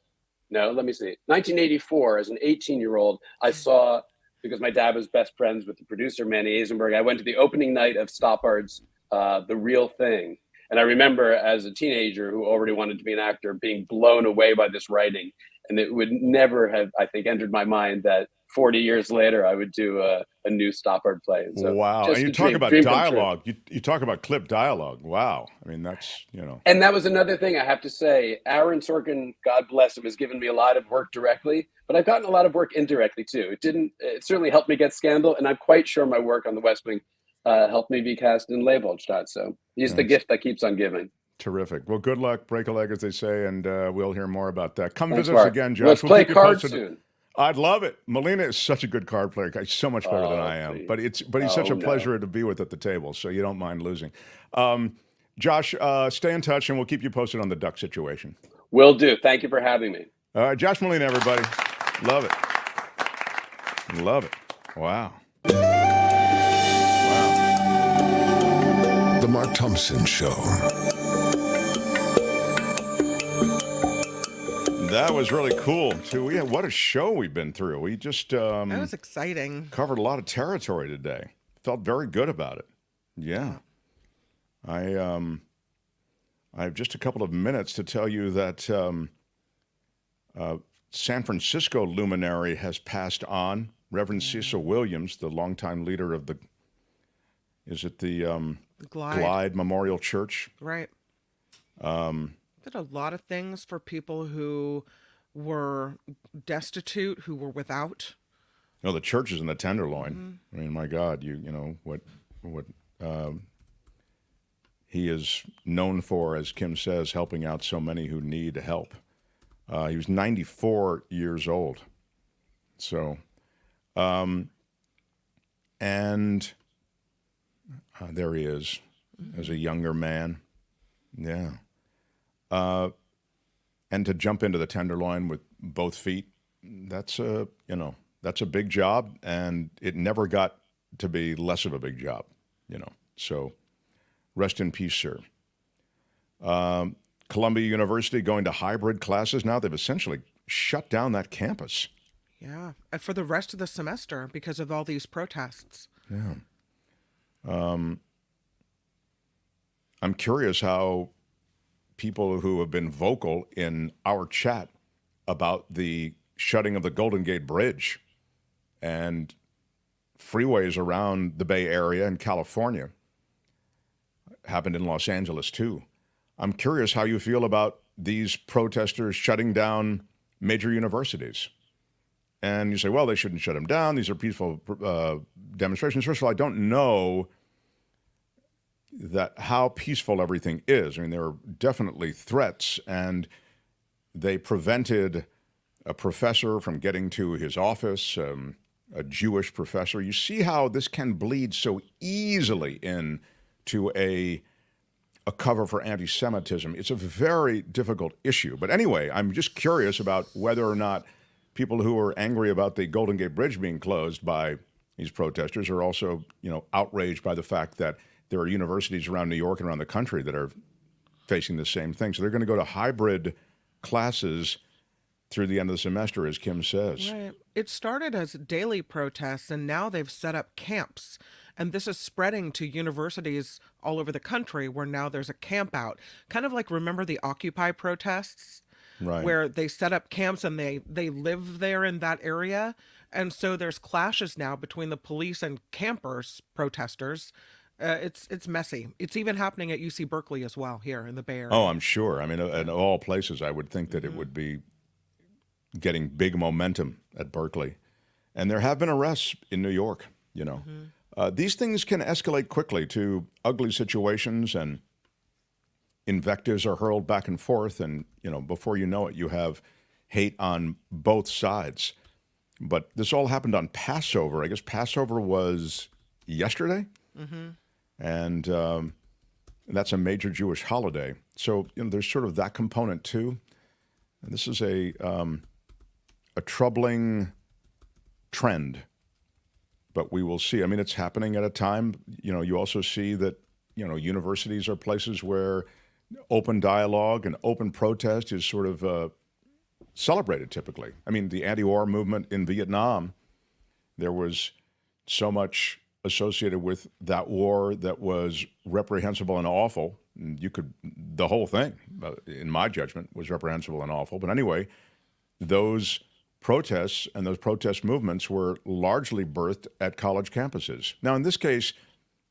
no, let me see, 1984, as an 18-year-old, I saw, because my dad was best friends with the producer, Manny Eisenberg, I went to the opening night of Stoppard's The Real Thing. And I remember as a teenager who already wanted to be an actor being blown away by this writing. And it would never have, I think, entered my mind that 40 years later I would do a new Stoppard play. And so wow. And you talk about dialogue. You talk about clip dialogue. Wow. I mean, that's, And that was another thing I have to say. Aaron Sorkin, God bless him, has given me a lot of work directly, but I've gotten a lot of work indirectly too. It certainly helped me get Scandal, and I'm quite sure my work on The West Wing helped me be cast in Leopoldstadt. So he's the gift that keeps on giving. Terrific. Well, good luck. Break a leg, as they say, and we'll hear more about that. Come Thanks, visit Mark. us again, Josh. Let's we'll play keep you cards posted. soon. I'd love it. Malina is such a good card player. He's so much better than I am. Please. But he's such a pleasure to be with at the table, so you don't mind losing. Josh, stay in touch, and we'll keep you posted on the duck situation. Will do. Thank you for having me. All right, Josh Malina, everybody. Love it. Love it. Wow. The Mark Thompson Show. That was really cool, too. What a show we've been through. We just that was exciting. Covered a lot of territory today. Felt very good about it. Yeah. I have just a couple of minutes to tell you that San Francisco luminary has passed on. Reverend Cecil Williams, the longtime leader of the Glide Memorial Church. Right. Did a lot of things for people who were destitute, who were without. No, the church is in the Tenderloin. I mean, my God, you know what he is known for, as Kim says, helping out so many who need help. He was 94 years old. So, and there he is as a younger man. Yeah. And to jump into the Tenderloin with both feet, that's a big job, and it never got to be less of a big job, So rest in peace, sir. Columbia University going to hybrid classes now. They've essentially shut down that campus. Yeah, and for the rest of the semester because of all these protests. Yeah. I'm curious how people who have been vocal in our chat about the shutting of the Golden Gate Bridge and freeways around the Bay Area and California, happened in Los Angeles too. I'm curious how you feel about these protesters shutting down major universities. And you say, well, they shouldn't shut them down. These are peaceful demonstrations. First of all, I don't know how peaceful everything is. I mean, there are definitely threats, and they prevented a professor from getting to his office, a Jewish professor. You see how this can bleed so easily into a cover for anti-Semitism. It's a very difficult issue. But anyway, I'm just curious about whether or not people who are angry about the Golden Gate Bridge being closed by these protesters are also, outraged by the fact that there are universities around New York and around the country that are facing the same thing. So they're going to go to hybrid classes through the end of the semester, as Kim says. Right. It started as daily protests, and now they've set up camps And this is spreading to universities all over the country where now there's a camp out. Kind of like, remember the Occupy protests? Right. Where they set up camps and they live there in that area. And so there's clashes now between the police and campers, protesters. It's messy. It's even happening at UC Berkeley as well, here in the Bay Area. Oh, I'm sure. I mean, in all places, I would think that it would be getting big momentum at Berkeley. And there have been arrests in New York, you know. These things can escalate quickly to ugly situations, and invectives are hurled back and forth. And, you know, before you know it, you have hate on both sides. But this all happened on Passover. I guess Passover was yesterday. And that's a major Jewish holiday. So, you know, there's sort of that component too. And this is a troubling trend, but we will see. I mean, it's happening at a time, you know, you also see that, you know, universities are places where open dialogue and open protest is sort of celebrated typically. I mean, the anti-war movement in Vietnam, there was so much associated with that war that was reprehensible and awful. The whole thing, in my judgment, was reprehensible and awful. But anyway, those protests and those protest movements were largely birthed at college campuses. Now, in this case,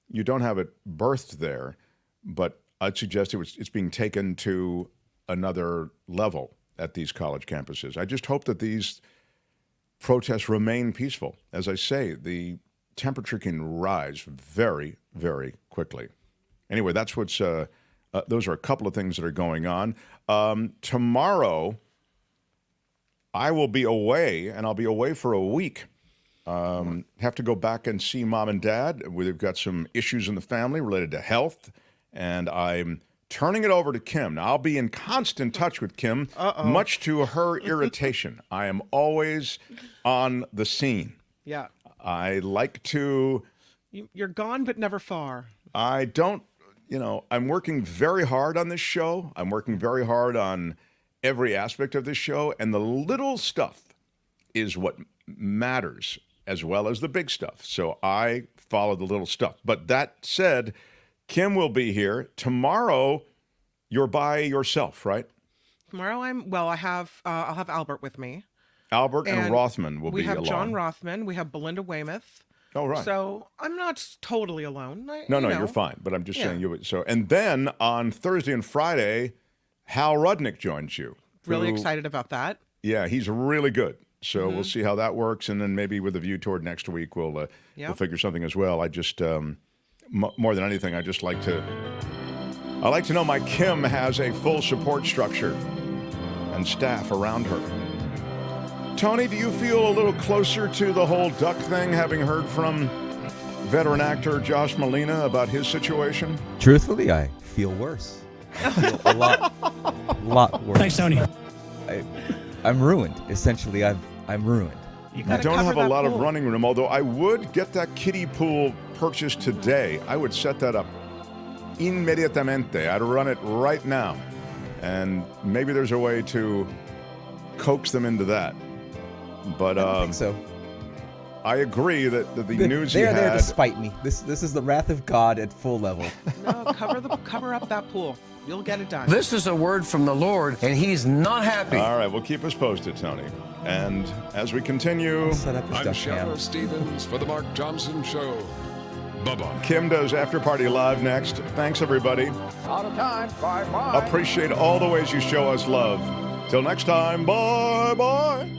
you don't have it birthed there, but I'd suggest it's being taken to another level at these college campuses. I just hope that these protests remain peaceful. As I say, the temperature can rise very, very quickly. Anyway, that's what's. Those are a couple of things that are going on. Tomorrow, I will be away, and I'll be away for a week. Have to go back and see Mom and Dad. We've got some issues in the family related to health, and I'm turning it over to Kim. Now, I'll be in constant touch with Kim, much to her irritation. I am always on the scene. Yeah. I like to... You're gone, but never far. I don't, you know, I'm working very hard on this show. I'm working very hard on every aspect of this show, and the little stuff is what matters as well as the big stuff. So I follow the little stuff. But that said, Kim will be here. Tomorrow, you're by yourself, right? Tomorrow I'll have Albert with me. Albert and Rothman will be along. We have John Rothman. We have Belinda Weymouth. Oh, right. So I'm not totally alone. No, you're fine. But I'm just saying you. So, and then on Thursday and Friday, Hal Rudnick joins you. Really excited about that. Yeah, he's really good. So we'll see how that works, and then maybe with a view toward next week, we'll figure something as well. I just more than anything, I like to know my Kim has a full support structure and staff around her. Tony, do you feel a little closer to the whole duck thing, having heard from veteran actor Josh Malina about his situation? Truthfully, I feel worse. I feel a lot worse. Thanks, Tony. I'm ruined. Essentially, I'm ruined. You don't have a lot of running room, although I would get that kiddie pool purchased today. I would set that up inmediatamente. I'd run it right now. And maybe there's a way to coax them into that. But I don't think so. I agree that the news they're there to spite me. This is the wrath of God at full level. No, cover up that pool. You'll get it done. This is a word from the Lord, and he's not happy. All right, well, keep us posted, Tony. And as we continue, I'm Shadow Stevens for the Mark Thompson Show. Bye-bye. Kim does After Party Live next. Thanks, everybody. Out of time. Bye-bye. Appreciate all the ways you show us love. Till next time, bye-bye.